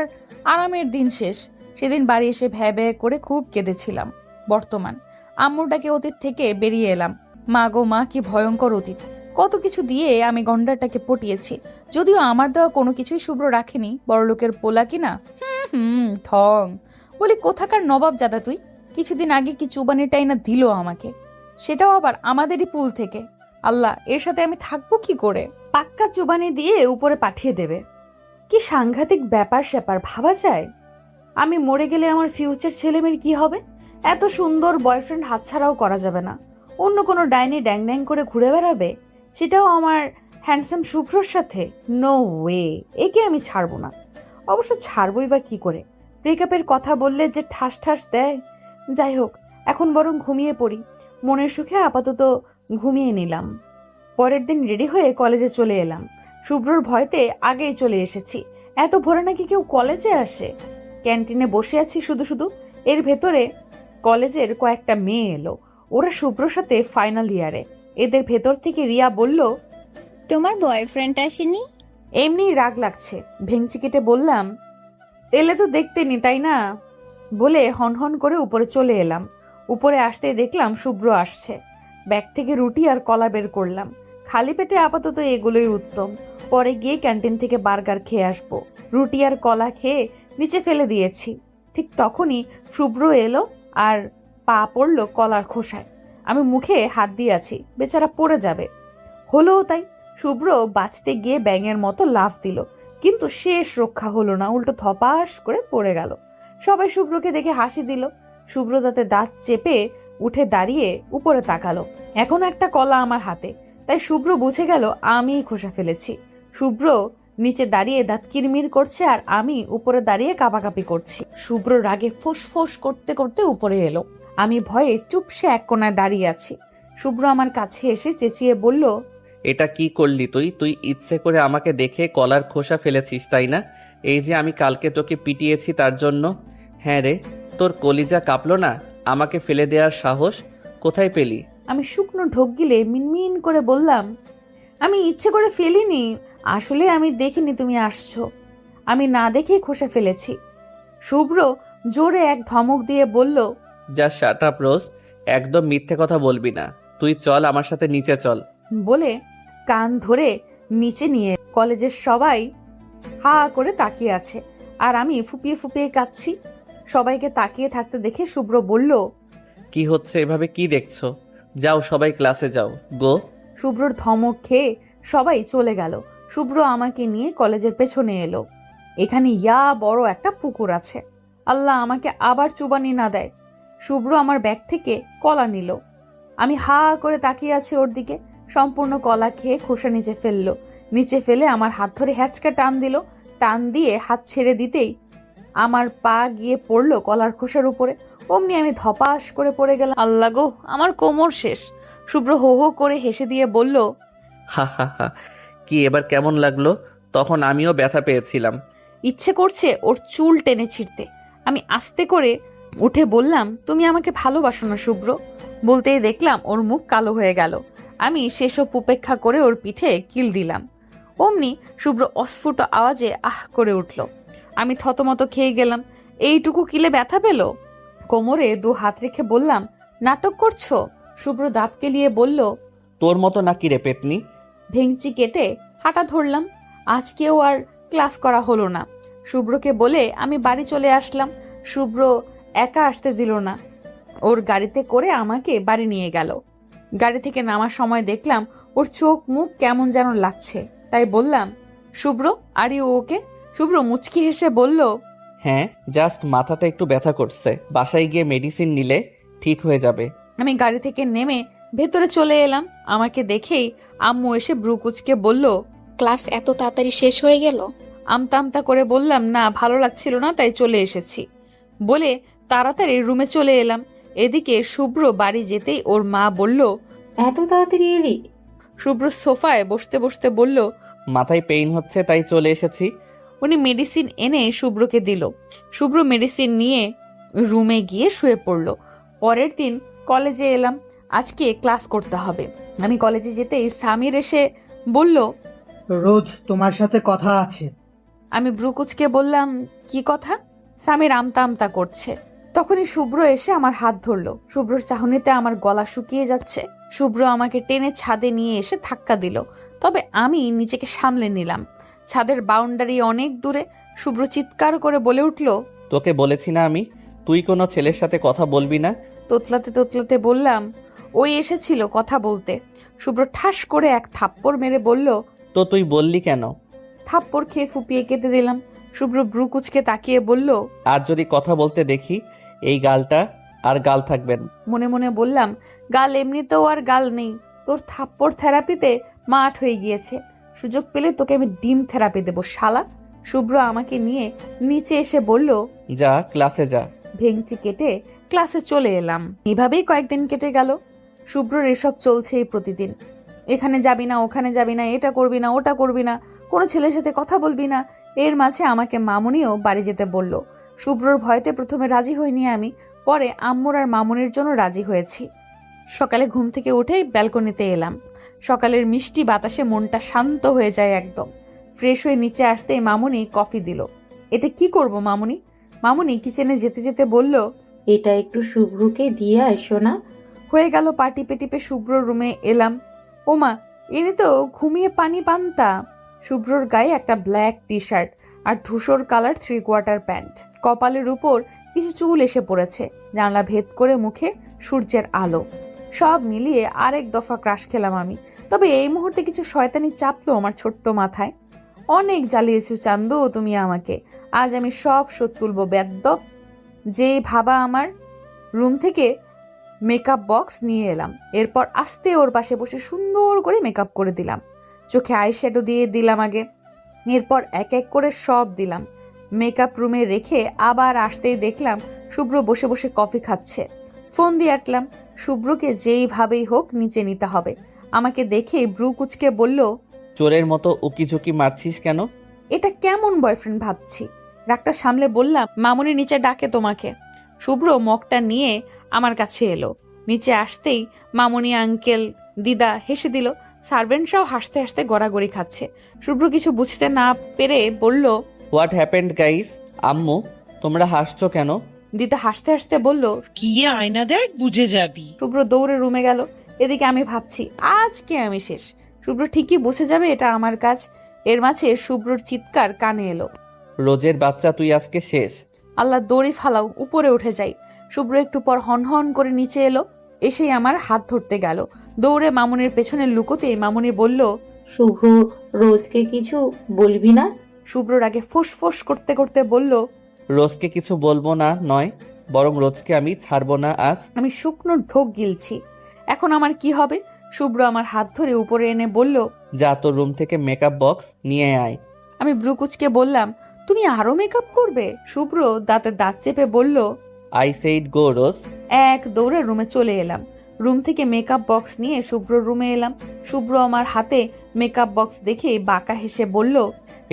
আরামের দিন শেষ। সেদিন বাড়ি এসে ভ্যা ভ্যা করে খুব কেঁদেছিলাম। বর্তমান আম্মুর ডাকে অতীত থেকে বেরিয়ে এলাম। মা গো মা, কি ভয়ঙ্কর অতীত! কত কিছু দিয়ে আমি গন্ডারটাকে পটিয়েছি। যদিও আমার দেওয়া কোনো কিছুই শুভ্র রাখেনি। বড়লোকের পোলা কিনা, ঠং। বলি, কোথাকার নবাব জাদা তুই? কিছুদিন আগে কি চুবানিটাই না দিল আমাকে, সেটাও আবার আমাদেরই পুল থেকে। আল্লাহ, এর সাথে আমি থাকবো কি করে? পাক্কা চুবানি দিয়ে উপরে পাঠিয়ে দেবে। কি সাংঘাতিক ব্যাপার স্যাপার ভাবা যায়। আমি মরে গেলে আমার ফিউচার ছেলেমেয়ের কি হবে? এত সুন্দর বয়ফ্রেন্ড হাতছাড়াও করা যাবে না। অন্য কোনো ডাইনি ড্যাং ড্যাং করে ঘুরে বেড়াবে, সেটাও আমার হ্যান্ডসাম শুভ্রর সাথে? নো ওয়ে, একে আমি ছাড়বো না। অবশ্য ছাড়বই বা কি করে, ব্রেকআপের কথা বললে যে ঠাস ঠাস দেয়। যাই হোক, এখন বরং ঘুমিয়ে পড়ি। মনের সুখে আপাতত ঘুমিয়ে নিলাম। পরের দিন রেডি হয়ে কলেজে চলে এলাম। শুভ্রর ভয়তে আগেই চলে এসেছি। এত ভোরে নাকি কেউ কলেজে আসে? ক্যান্টিনে বসে আছি শুধু শুধু, এর ভেতরে কলেজের কয়েকটা মেয়ে এলো। ওরা শুভ্রর সাথে ফাইনাল ইয়ারে। এদের ভেতর থেকে রিয়া বলল, তোমার বয়ফ্রেন্ড আসেনি? এমনি রাগ লাগছে। ভেঙচি কেটে বললাম, এলে তো দেখতে নি তাই না, বলে হনহন করে উপরে চলে এলাম। উপরে আসতে দেখলাম শুভ্র আসছে। ব্যাগ থেকে রুটি আর কলা বের করলাম। খালি পেটে আপাতত এগুলোই উত্তম, পরে গিয়ে ক্যান্টিন থেকে বার্গার খেয়ে আসবো। রুটি আর কলা খেয়ে নিচে ফেলে দিয়েছি। ঠিক তখনই শুভ্র এলো আর পা পড়লো কলার খোসায়। আমি মুখে হাত দিয়ে আছি, বেচারা পড়ে যাবে। হলো তাই, শুভ্র বাঁচতে গিয়ে ব্যাঙের মতো লাফ দিল, কিন্তু শেষ রক্ষা হলো না, উল্টো ধপাস করে পড়ে গেল। সবাই শুভ্রকে দেখে হাসি দিল। শুভ্র তাতে দাঁত চেপে উঠে দাঁড়িয়ে উপরে তাকালো। এখন একটা কলা আমার হাতে, তাই শুভ্র বুঝে গেল আমিই খোসা ফেলেছি। শুভ্র নিচে দাঁড়িয়ে দাঁত কিরমির করছে আর আমি উপরে দাঁড়িয়ে কাঁপাকাঁপি করছি। শুভ্র রাগে ফোঁস করতে করতে উপরে এলো। আমি ভয়ে চুপসে এক কোণায় দাঁড়িয়ে আছি। শুভ্র আমার কাছে এসে চেঁচিয়ে বলল, এটা কি করলি তুই? তুই ইচ্ছে করে আমাকে দেখে কলার খোসা ফেলেছিস তাই না? এই যে আমি কালকে তোকে পিটিয়েছি তার জন্য। হ্যাঁ রে, তোর কলিজা কাঁপলো না আমাকে ফেলে দেওয়ার সাহস কোথায় পেলি? আমি শুকনো ঢোক গিলে মিনমিন করে বললাম, আমি ইচ্ছে করে ফেলিনি, আসলে আমি দেখিনি তুমি আসছো, আমি না দেখে খোসা ফেলেছি। শুভ্র জোরে এক ধমক দিয়ে বলল, যা শাট আপ রোজ, একদম মিথ্যে কথা বলবি না। তুই চল আমার সাথে নিচে চল। বলে কান ধরে নিচে নিয়ে। কলেজের সবাই হা করে তাকিয়ে আছে আর আমি ফুপিয়ে ফুপিয়ে কাঁদছি। সবাইকে তাকিয়ে থাকতে দেখে শুভ্র বলল, কি হচ্ছে এভাবে, কি দেখছো? যাও সবাই ক্লাসে যাও গো। শুভ্রর ধমক খেয়ে সবাই চলে গেল। শুভ্র আমাকে নিয়ে কলেজের পেছনে এলো। এখানে বড় একটা পুকুর আছে। আল্লাহ আমাকে আবার চুবানি না দেয়। শুভ্র আমার ব্যাগ থেকে কলা নিল। আমি হা করে তাকিয়ে আছি ওর দিকে। সম্পূর্ণ কলা খেয়ে খোসা নিচে ফেললো। নিচে ফেলে আমার হাত ধরে হ্যাচকা টান দিল। টান দিয়ে হাত ছেড়ে দিতেই আমার পা গিয়ে পড়লো কলার খোসার উপরে। অমনি আমি ধপাস করে পড়ে গেলাম। আল্লাহ গো, আমার কোমর শেষ। শুভ্র হো হো করে হেসে দিয়ে বলল, হা হা হা, কি এবার কেমন লাগলো? তখন আমিও ব্যথা পেয়েছিলাম। ইচ্ছে করছে ওর চুল টেনে ছিঁড়তে। আমি আস্তে করে উঠে বললাম, তুমি আমাকে ভালোবাসো না শুভ্র? বলতেই দেখলাম ওর মুখ কালো হয়ে গেল। আমি সেসব উপেক্ষা করে ওর পিঠে কিল দিলাম। অমনি শুভ্র অস্ফুট আওয়াজে আহ করে উঠল। আমি থতমত খেয়ে গেলাম। এইটুকু কিলে ব্যথা পেল? কোমরে দু হাত রেখে বললাম, নাটক করছো? শুভ্র দাঁত কেলিয়ে বলল, তোর মতো নাকি রে পেতনি? ভেঙচি কেটে হাঁটা ধরলাম। আজকেও আর ক্লাস করা হলো না। শুভ্রকে বলে আমি বাড়ি চলে আসলাম। শুভ্র একা আসতে দিল না, ওর গাড়িতে করে আমাকে বাড়ি নিয়ে গেল। গাড়ি থেকে নামার সময় দেখলাম ওর চোখ মুখ কেমন যেন লাগছে, তাই বললাম, শুভ্র আর ইউ ওকে? শুভ্র মুচকি হেসে বলল, হ্যাঁ, জাস্ট মাথাটা একটু ব্যথা করছে, বাসায় গিয়ে মেডিসিন নিলে ঠিক হয়ে যাবে। আমি গাড়ি থেকে নেমে ভেতরে চলে এলাম। আমাকে দেখেই আম্মু এসে ব্রু কুচকে বলল, ক্লাস এত তাড়াতাড়ি শেষ হয়ে গেল? আমতা আমতা করে বললাম, না ভালো লাগছিল না তাই চলে এসেছি। বলে তাড়াতাড়ি রুমে চলে এলাম। এদিকে শুভ্র বাড়ি যেতেই ওর মা বলল, এত তাড়াতাড়ি এলি? শুভ্র সোফায় বসতে বসতে বলল, মাথায় পেইন হচ্ছে তাই চলে এসেছি। উনি মেডিসিন এনে শুভ্রকে দিল। শুভ্র মেডিসিন নিয়ে রুমে গিয়ে শুয়ে পড়ল। পরের দিন কলেজে এলাম। আজকে ক্লাস করতে হবে। আমি কলেজে যেতেই সামির এসে বলল, রোজ তোমার সাথে কথা আছে। আমি ব্রুকুচকে বললাম, কি কথা? সামির আমতা আমতা করছে। তখনই শুভ্র এসে আমার হাত ধরলো। শুভ্রর চাহনিতে আমার গলা শুকিয়ে যাচ্ছে। শুভ্র আমাকে টেনে ছাদে নিয়ে এসে ধাক্কা দিল, তবে আমি নিজেকে সামলে নিলাম। ছাদের বাউন্ডারি অনেক দূরে। শুভ্র চিৎকার করে বলে উঠল, তোকে বলেছি না আমি, তুই কোনো ছেলের সাথে কথা বলবি না। তোতলাতে তোতলাতে বললাম, ওই এসেছিল কথা বলতে। শুভ্র ঠাস করে এক থাপ্পড় মেরে বলল, তো তুই বললি কেন? থাপ্পড় খেয়ে ফুপিয়ে কেটে দিলাম। শুভ্র ব্রু কুচকে তাকিয়ে বলল, আর যদি কথা বলতে দেখি এই গালটা আর গাল থাকবেন। মনে মনে বললাম, গাল এমনিতেও আর গাল নেই, তোর থাপ্পড় থেরাপিতে মাঠ হয়ে গিয়েছে। সুযোগ পেলে তোকে আমি ডিম থেরাপি দেবো শালা। শুভ্র আমাকে নিয়ে নিচে এসে বলল, যা ক্লাসে যা। ভেঙচি কেটে ক্লাসে চলে এলাম। এভাবেই কয়েকদিন কেটে গেল। শুভ্রর এসব চলছেই প্রতিদিন। এখানে যাবি না, ওখানে যাবি না, এটা করবি না, ওটা করবি না, কোনো ছেলের সাথে কথা বলবি না। এর মাঝে আমাকে মামুনিও বাড়ি যেতে বলল। শুভ্রর ভয়তে প্রথমে রাজি হইনি আমি, পরে আম্মুর আর মামুনির জন্য রাজি হয়েছি। সকালে ঘুম থেকে উঠেই ব্যালকনিতে এলাম। সকালের মিষ্টি বাতাসে মনটা শান্ত হয়ে যায় একদম। ফ্রেশ হয়ে নিচে আসতেই মামুনি কফি দিল। এটা কি করব মামুনি? মামুনি কিচেনে যেতে যেতে বলল, এটা একটু শুভ্রকে দিয়ে এসো না। হয়ে গেল পা টিপে টিপে শুভ্রর রুমে এলাম। ওমা, এনে তো ঘুমিয়ে পানি পান্তা। শুভ্রর গায়ে একটা ব্ল্যাক টি শার্ট আর ধূসর কালার 3/4 প্যান্ট। কপালের উপর কিছু চুল এসে পড়েছে। জানলা ভেদ করে মুখে সূর্যের আলো। সব মিলিয়ে আরেক দফা ক্রাশ খেলাম আমি। তবে এই মুহূর্তে কিছু শয়তানি চাপলো আমার ছোট্ট মাথায়। অনেক জ্বালিয়েছো চান্দু তুমি আমাকে। আজ আমি সব শোধ তুলবো বেদ্য। যেই ভাবা আমার রুম থেকে মেকআপ বক্স নিয়ে এলাম। এরপর আস্তে ওর পাশে বসে সুন্দর করে মেকআপ করে দিলাম। চোখে আইশ্যাডো দিয়ে দিলাম আগে, এরপর এক এক করে সব দিলাম। মেকআপ রুমে রেখে আবার আসতেই দেখলাম শুভ্র বসে বসে কফি খাচ্ছে। ফোন দিয়ে আটলাম। শুভ্রকে যেইভাবেই হোক নিচে নিতে হবে। আমাকে দেখে ব্রু কুচকে বলল, চোরের মতো উকিঝুঁকি মারছিস কেন? এটা কেমন বয়ফ্রেন্ড ভাবছি। রাগটা সামলে বললাম, মামুনি নিচে ডাকে তোমাকে। শুভ্র মগটা নিয়ে আমার কাছে এলো। নিচে আসতেই মামুনি, আঙ্কেল, দিদা হেসে দিল। সার্ভেন্টরাও হাসতে হাসতে গড়াগড়ি খাচ্ছে। শুভ্র কিছু বুঝতে না পেরে বলল, হোয়াট হ্যাপেন্ড গাইস? আম্মু, তোমরা হাসছো কেন? দিদা হাসতে হাসতে বলল, কি আয়না দেখ, বুঝে যাবি। শুভ্র দৌড়ে রুমে গেল। এদিকে আমি ভাবছি, আজকে আমি শেষ। শুভ্র ঠিকই বুঝে যাবে এটা আমার কাজ। এর মাঝে শুভ্রর চিৎকার কানে এলো, রোজের বাচ্চা, তুই আজকে শেষ। আল্লাহ, দড়ি ফালাও, উপরে উঠে যাই। শুভ্র একটু পর হন করে নিচে এলো। এসেই আমার হাত ধরতে গেল। দৌড়ে মামুনির পেছনে লুকোতে মামুনি বলল, শুভ্র রোজকে কিছু বলবি না? শুভ্রর আগে ফোঁস করতে করতে বলল, রোজকে কিছু বলবো না নয়, বরং রোজকে আমি ছাড়বো না আজ। আমি শুকনো ঢোক গিলছি। এখন আমার কি হবে? শুভ্র আমার হাত ধরে উপরে এনে বলল, যা তোর রুম থেকে মেকআপ বক্স নিয়ে আয়। আমি ব্রুকুচকে বললাম, তুমি আরো মেকআপ করবে? শুভ্র দাঁতে দাঁত চেপে বলল, আই সেইড গো রোজ। এক দৌড়ে রুমে চলে এলাম। রুম থেকে মেকআপ বক্স নিয়ে শুভ্র রুমে এলাম। শুভ্র আমার হাতে মেকআপ বক্স দেখে বাঁকা হেসে বলল,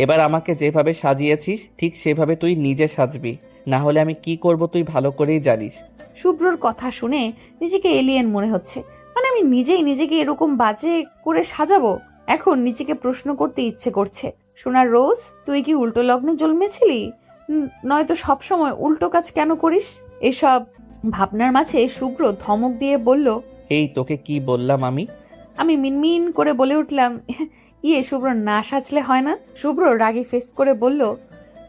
এবার আমাকে যেভাবে সাজিয়েছিস ঠিক সেভাবে তুই নিজে সাজবি, না হলে আমি কি করব তুই ভালো করেই জানিস। শুভ্রর কথা শুনে নিজেকে এলিয়েন মনে হচ্ছে। মানে আমি নিজেই নিজেকে এরকম বাজে করে সাজাবো? এখন নিজেকে প্রশ্ন করতে ইচ্ছে করছে। সোনার রোজ, তুই কি উল্টো লগ্নে জন্মেছিলি? নয়তো সবসময় উল্টো কাজ কেন করিস? এসব ভাবনার মাঝে শুভ্র ধমক দিয়ে বলল, এই তোকে কি বললাম আমি? আমি মিনমিন করে বলে উঠলাম, ইয়ে শুভ্র, না সাজলে হয় না? শুভ্র রাগে ফেস করে বলল,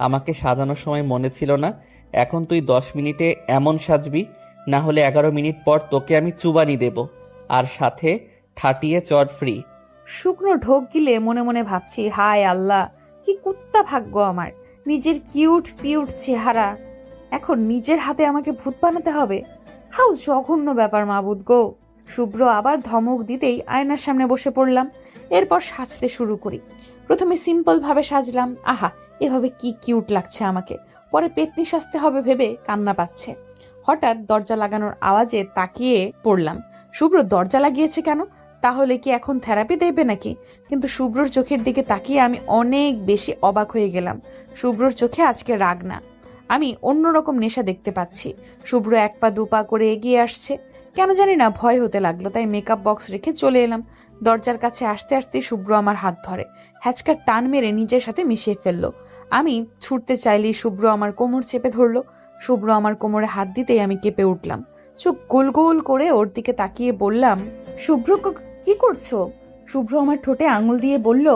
আমাকে সাজানোর সময় মনে ছিল না? এখন তুই 10 মিনিটে এমন সাজবি, না হলে 11 মিনিট পর তোকে আমি চুবানি দেব, আর সাথে ঠাটিয়ে চট ফ্রি। শুকনো ঢোক গিলে মনে মনে ভাবছি, হায় আল্লাহ, কি কুত্তা ভাগ্য আমার। নিজের কিউট পিউট চেহারা এখন নিজের হাতে আমাকে ভূত বানাতে হবে। হাউ জঘন্য ব্যাপার মাবুদ গো। শুভ্র আবার ধমক দিতেই আয়নার সামনে বসে পড়লাম। এরপর সাজতে শুরু করি। প্রথমে সিম্পল ভাবে সাজলাম। আহা, এভাবে কি কিউট লাগছে আমাকে। পরে পেতনি সাজতে হবে ভেবে কান্না পাচ্ছে। হঠাৎ দরজা লাগানোর আওয়াজে তাকিয়ে পড়লাম। শুভ্র দরজা লাগিয়েছে কেন? তাহলে কি এখন থেরাপি দেবে নাকি? কিন্তু শুভ্রর চোখের দিকে তাকিয়ে আমি অনেক বেশি অবাক হয়ে গেলাম। শুভ্রর চোখে আজকে রাগ না, আমি অন্যরকম নেশা দেখতে পাচ্ছি। শুভ্র 1 পা 2 পা করে এগিয়ে আসছে। কেন জানি না ভয় হতে লাগলো, তাই মেকআপ বক্স রেখে চলে এলাম। দরজার কাছে আসতে আসতে শুভ্র আমার হাত ধরে হ্যাচকার টান মেরে নিজের সাথে মিশিয়ে ফেললো। আমি ছুটতে চাইলেই শুভ্র আমার কোমর চেপে ধরলো। শুভ্র আমার কোমরে হাত দিতেই আমি কেঁপে উঠলাম। চোখ গোল গোল করে ওর দিকে তাকিয়ে বললাম, শুভ্র কি করছো? শুভ্র আমার ঠোঁটে আঙুল দিয়ে বলল,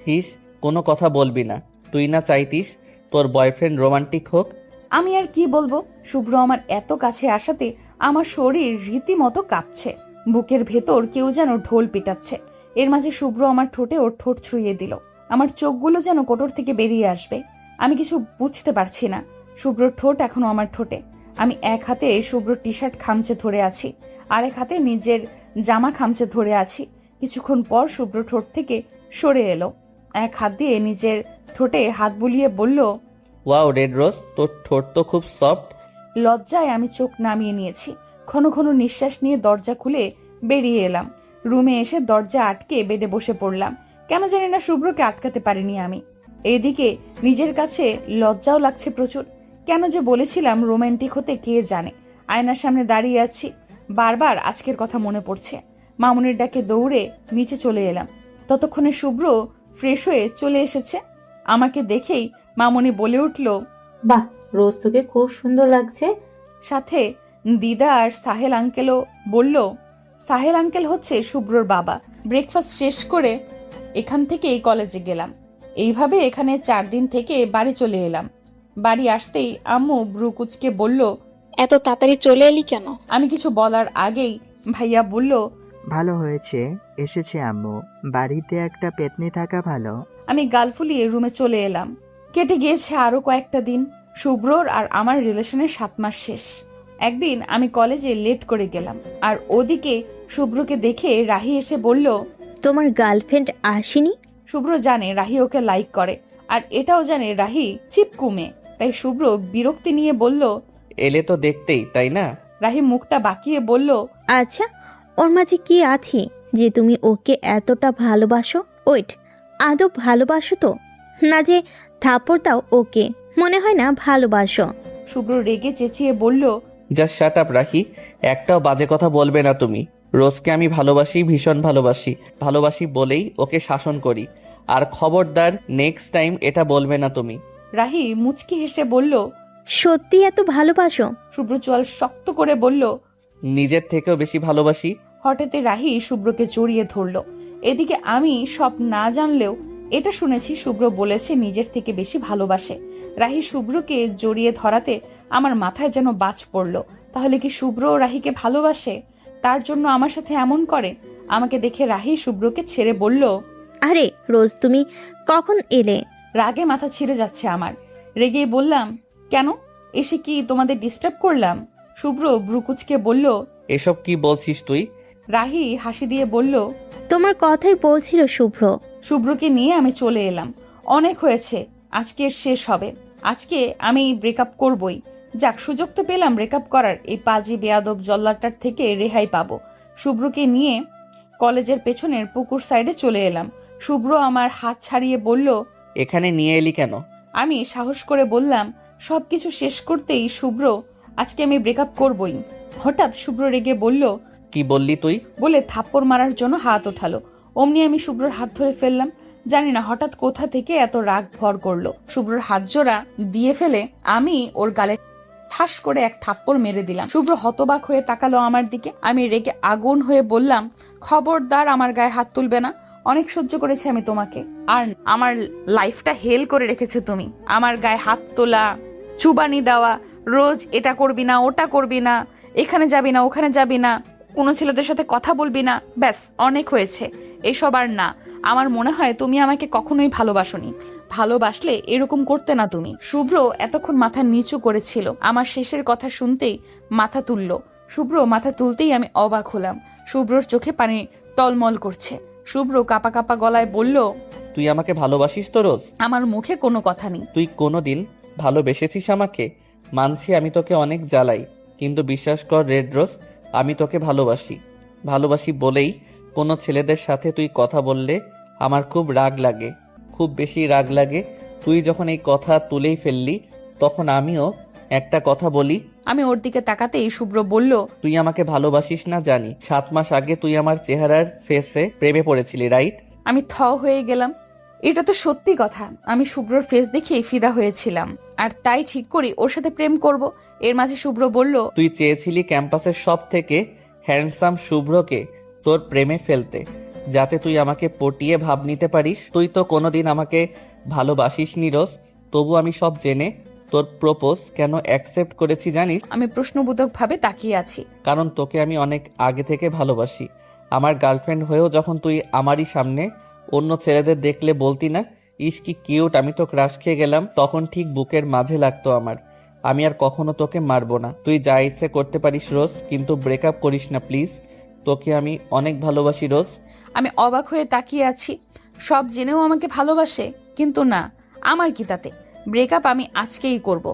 হিস, কোনো কথা বলবি না। তুই না চাইতিস তোর বয়ফ্রেন্ড রোমান্টিক হোক? আমি আর কি বলবো। শুভ্র আমার এত কাছে আসাতে আমার শরীর রীতিমতো কাঁপছে। বুকের ভেতর কেউ যেন ঢোল পিটাচ্ছে। এর মাঝে শুভ্র আমার ঠোঁটে ওর ঠোঁট ছুঁয়ে দিল। আমার চোখগুলো যেন কোটর থেকে বেরিয়ে আসবে। আমি কিছু বুঝতে পারছি না। শুভ্রর ঠোঁট এখনো আমার ঠোঁটে। আমি এক হাতে শুভ্রর টি শার্ট খামচে ধরে আছি, আর এক হাতে নিজের জামা খামচে ধরে আছি। কিছুক্ষণ পর শুভ্র ঠোঁট থেকে সরে এলো, এক হাত দিয়ে নিজের ঠোঁটে হাত বুলিয়ে বলল, ওয়াও রেড রোজ, তোর ঠোঁট তো খুব সফট। লজ্জায় আমি চোখ নামিয়ে নিয়েছি। ঘন ঘন নিঃশ্বাস নিয়ে দরজা খুলে বেরিয়ে এলাম। রুমে এসে দরজা আটকে বেডে বসে পড়লাম। কেন জানি না শুভ্রকে আটকাতে পারিনি আমি। এদিকে নিজের কাছে লজ্জাও লাগছে প্রচুর। কেন যে বলেছিলাম রোমান্টিক হতে কে জানে। আয়নার সামনে দাঁড়িয়ে আছি, বারবার আজকের কথা মনে পড়ছে। মামুনির ডাকে দৌড়ে নিচে চলে এলাম। ততক্ষণে শুভ্র ফ্রেশ হয়ে চলে এসেছে। আমাকে দেখেই মামুনি বলে উঠল, বাহ, রোজ তোকে খুব সুন্দর লাগছে। সাথে দিদা আর সাহেল আঙ্কেলও বলল। সাহেল আঙ্কেল হচ্ছে শুভ্রর বাবা। ব্রেকফাস্ট শেষ করে এখান থেকেই কলেজে গেলাম। এইভাবে এখানে 4 দিন থেকে বাড়ি চলে এলাম। বাড়ি আসতেই আম্মু ব্রুকুচকে বলল, এত তাড়াতাড়ি চলে এলি কেন? আমি কিছু বলার আগেই ভাইয়া বলল, ভালো হয়েছে এসেছে আম্মু, বাড়িতে একটা পেতনি থাকা ভালো। আমি গাল ফুলিয়ে রুমে চলে এলাম। কেটে গিয়েছে আরো কয়েকটা দিন। শুভ্রর আর আমার রিলেশনের 7 মাস শেষ। একদিন আমি কলেজে লেট করে গেলাম, আর ওদিকে শুভ্রকে দেখে রাহি এসে বলল, তোমার গার্লফ্রেন্ড আসেনি? শুভ্র জানে রাহি ওকে লাইক করে, আর এটাও জানে রাহি চিপকুমে। তাই শুভ্র বিরক্তি নিয়ে বলল, এলে তো দেখতেই, তাই না? রাহি মুখটা বাঁকিয়ে বলল, আচ্ছা, ওর মাঝে কি আছে যে তুমি ওকে এতটা ভালোবাসো? ওয়েট, আদৌ ভালোবাসো তো? না যে থাপ্পড় দাও ওকে, মনে হয় না ভালোবাসো। শুভ্র রেগে চেঁচিয়ে বলল, জাস্ট শাট আপ রাহি, একটাও বাজে কথা বলবে না তুমি। রোজকে আমি ভালোবাসি, ভীষণ ভালোবাসি। ভালোবাসি বলেই ওকে শাসন করি। আর খবরদার নেক্সট টাইম এটা বলবে না তুমি। রাহি মুচকি হেসে বলল। সত্যি এত ভালোবাসো? শুভ্র চোয়াল শক্ত করে বলল। নিজের থেকেও বেশি ভালোবাসি। হঠাৎই রাহি শুভ্রকে জড়িয়ে ধরল। এদিকে আমি সব না জানলেও এটা শুনেছি শুভ্র বলেছে নিজের থেকে বেশি ভালোবাসে। রাহি শুভ্রকে জড়িয়ে ধরাতে আমার মাথায় যেন বাজ পড়ল। তাহলে কি শুভ্র রাহিকে ভালোবাসে? তার জন্য আমার সাথে এমন করে? আমাকে দেখে রাহি শুভ্রকে ছেড়ে বলল। আরে রোজ, তুমি কখন এলে? রাগে মাথা ছিঁড়ে যাচ্ছে আমার। রেগেই বললাম, কেন এসে কি তোমাদের ডিস্টার্ব করলাম? শুভ্র ব্রুকুচকে বলল। এসব কি বলছিস তুই? রাহি হাসি দিয়ে বলল, তোমার কথাই বলছিল শুভ্র। শুভ্রকে নিয়ে আমি চলে এলাম। অনেক হয়েছে, আজকে শেষ হবে। আজকে আমি ব্রেকআপ করবই। যাক, সুযোগ তো পেলাম ব্রেকআপ করার। এই পাজি বেয়াদব জল্লাটার থেকে রেহাই পাবো। শুভ্রকে নিয়ে কলেজের পেছনের পুকুর সাইডে চলে এলাম। শুভ্র আমার হাত ছাড়িয়ে বলল, এখানে নিয়ে এলি কেন? আমি সাহস করে বললাম, সবকিছু শেষ করতেই শুভ্র, আজকে আমি ব্রেকআপ করবই। হঠাৎ শুভ্র রেগে বলল, কি বললি তুই? বলে থাপ্পড় মারার জন্য হাত ওঠালো। অমনি আমি শুভ্রর হাত ধরে ফেললাম। জানি না হঠাৎ কোথা থেকে এত রাগ ভর করলো। শুভ্রর হাত জোড়া দিয়ে ফেলে আমি ওর গালে ঠাস করে এক থাপ্পড় মেরে দিলাম। শুভ্র হতবাক হয়ে তাকালো আমার দিকে। আমি রেগে আগুন হয়ে বললাম, খবরদার আমার গায়ে হাত তুলবে না। অনেক সহ্য করেছি আমি তোমাকে, আর আমার লাইফটা হেল করে রেখেছো তুমি। আমার গায়ে হাত তোলা, চুবানি দেওয়া, রোজ এটা করবি না, ওটা করবি না, এখানে যাবি না, ওখানে যাবি না, কোনো ছেলেদের সাথে কথা বলবি না, ব্যাস অনেক হয়েছে। এসব আর না। আমার মনে হয় তুমি আমাকে কখনোই ভালোবাসোনি। ভালোবাসলে এরকম করতে না তুমি। শুভ্র এতক্ষণ মাথা নিচু করেছিল। আমার শেষের কথা শুনতেই মাথা তুলল। শুভ্র মাথা তুলতেই আমি অবাক হলাম। শুভ্রর চোখে পানি টলমল করছে। শুভ্র কাপা কাপা গলায় বলল, তুই আমাকে ভালোবাসিস তো রোজ? আমার মুখে কোনো কথা নেই। তুই কোনোদিন ভালোবেসেছিস আমাকে? মানছি আমি তোকে অনেক জ্বালাই, কিন্তু বিশ্বাস কর রেড রোজ, আমি তোকে ভালোবাসি। ভালোবাসি বলেই কোনো ছেলেদের সাথে তুই কথা বললে আমার খুব রাগ লাগে, খুব বেশি রাগ লাগে। তুই যখন এই কথা তুলেই ফেললি, তখন আমিও একটা কথা বলি। আমি ওর দিকে তাকাতেই শুভ্র বলল, তুই আমাকে ভালোবাসিস না জানি। 7 মাস আগে তুই আমার চেহারার ফেসে প্রেমে পড়েছিলি, রাইট? আমি থ হয়ে গেলাম। এটা তো সত্যি কথা। আমি শুভ্রর ফেস দেখেই ফিদা হয়েছিলাম, আর তাই ঠিক করি ওর সাথে প্রেম করব। এর মাঝে শুভ্র বলল, তুই চেয়েছিলি ক্যাম্পাসের সব থেকে হ্যান্ডসাম শুভ্রকে তোর প্রেমে ফেলতে, যাতে তুই আমাকে পটিয়ে ভাব নিতে পারিস। তুই তো কোনোদিন আমাকে ভালোবাসিস নি রোজ। তবু আমি সব জেনে তোর প্রপোজ কেন অ্যাকসেপ্ট করেছি জানিস? আমি প্রশ্নবোধক ভাবে তাকিয়ে আছি। কারণ তোকে আমি অনেক আগে থেকে ভালোবাসি। আমার গার্লফ্রেন্ড হয়েও যখন তুই আমারই সামনে অন্য ছেলেদের দেখলে বলতি না ইস কি কিউট, আমি তো ক্রাশ খেয়ে গেলাম। তখন ঠিক বুকের মাঝে লাগতো আমার। আমি আর কখনো তোকে মারবো না, তুই যা ইচ্ছে করতে পারিস রোজ, কিন্তু ব্রেকআপ করিস না প্লিজ। তোকে আমি অনেক ভালোবাসি রোজ। আমি অবাক হয়ে তাকিয়ে আছি। সব জেনেও আমাকে ভালোবাসে, কিন্তু না, আমার কি তাতে? ব্রেকআপ আমি আজকেই করব।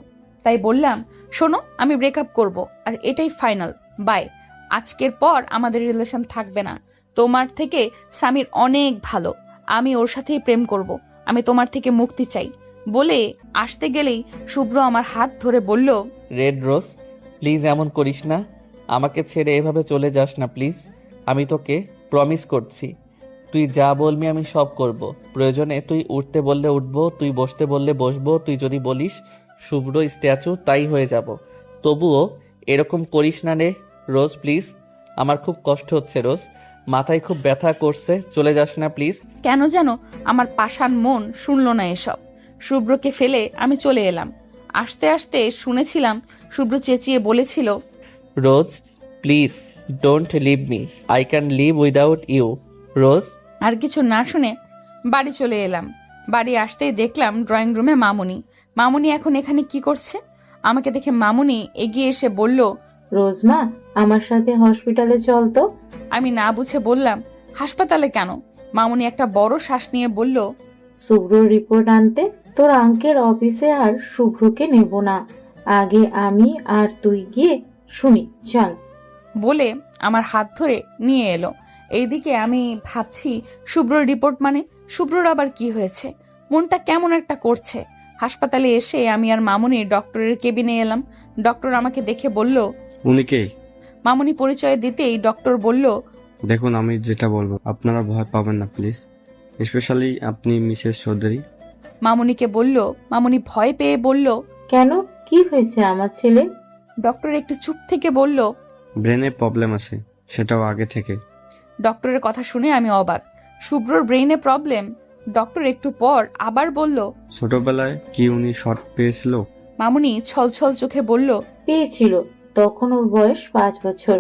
তাই বললাম, শোনো, আমি ব্রেকআপ করব, আর এটাই ফাইনাল। বাই। আজকের পর আমাদের রিলেশন থাকবে না। তোমার থেকে সামির অনেক ভালো, আমি ওর সাথেই প্রেম করব। আমি তোমার থেকে মুক্তি চাই। বলে আসতে গেলেই শুভ্র আমার হাত ধরে বলল, রেড রোজ, প্লিজ এমন করিস না, আমাকে ছেড়ে এভাবে চলে যাস না প্লিজ। আমি তোকে প্রমিস করছি, তুই যা বলবি আমি সব করব। প্রয়োজনে তুই উঠতে বললে উঠবো, তুই বসতে বললে বসবো, তুই যদি বলিস শুভ্র স্ট্যাচু তাই হয়ে যাব। তবুও এরকম করিস না রে রোজ প্লিজ। আমার খুব কষ্ট হচ্ছে রোজ, মাথায় খুব ব্যথা করছে, চলে যাস না প্লিজ। কেন যেন আমার পাষাণ মন শুনল না এসব। শুভ্রকে ফেলে আমি চলে এলাম। আসতে আসতে শুনেছিলাম শুভ্র চেঁচিয়ে বলেছিল, Rose please don't leave me, I can live without you Rose. আর কিছু না শুনে বাড়ি চলে এলাম। বাড়ি আসতেই দেখলাম ড্রয়িং রুমে মামুনি। মামুনি এখন এখানে কি করছে? আমাকে দেখে মামুনি এগিয়ে এসে বলল, রোজমা, আমার সাথে হসপিটালে চল তো। আমি না বুঝে বললাম, হাসপাতালে কেন? মামুনি একটা বড় শ্বাস নিয়ে বলল, শুভ্রর রিপোর্ট আনতে। তোর আঙ্কেল অফিসে আর শুভ্রকে নেব না, আগে আমি আর তুই গিয়ে শুনি, চল। বলে আমার হাত ধরে নিয়ে এলো। এইদিকে আমি ভাবছি, শুভ্রর রিপোর্ট মানে? শুভ্রর আবার কি হয়েছে? মনটা কেমন একটা করছে। হাসপাতালে এসে আমি আর মামুনি ডক্টরের কেবিনে এলাম। ডক্টর আমাকে দেখে বলল, উনি কে? মামুনি পরিচয় দিতেই ডক্টর বলল, দেখুন, আমি যেটা বলবো আপনারা ভয় পাবেন না প্লিজ, স্পেশালি আপনি মিসেস চৌধুরী। মামুনিকে বলল। মামুনি ভয় পেয়ে বলল, কেন, কি হয়েছে আমার ছেলে? ডক্টর একটু চুপ থেকে বলল, ব্রেনে প্রবলেম আছে, সেটাও আগে থেকে। ডক্টরের কথা শুনে আমি অবাক। শুভ্রর ব্রেইনে প্রবলেম? ডক্টর একটু পর আবার বলল, ছোটবেলায় কি উনি শর্ট পেয়েছিল? মামুনি ছলছল চোখে বলল, পেয়েছিল, তখন ওর বয়স 5 বছর।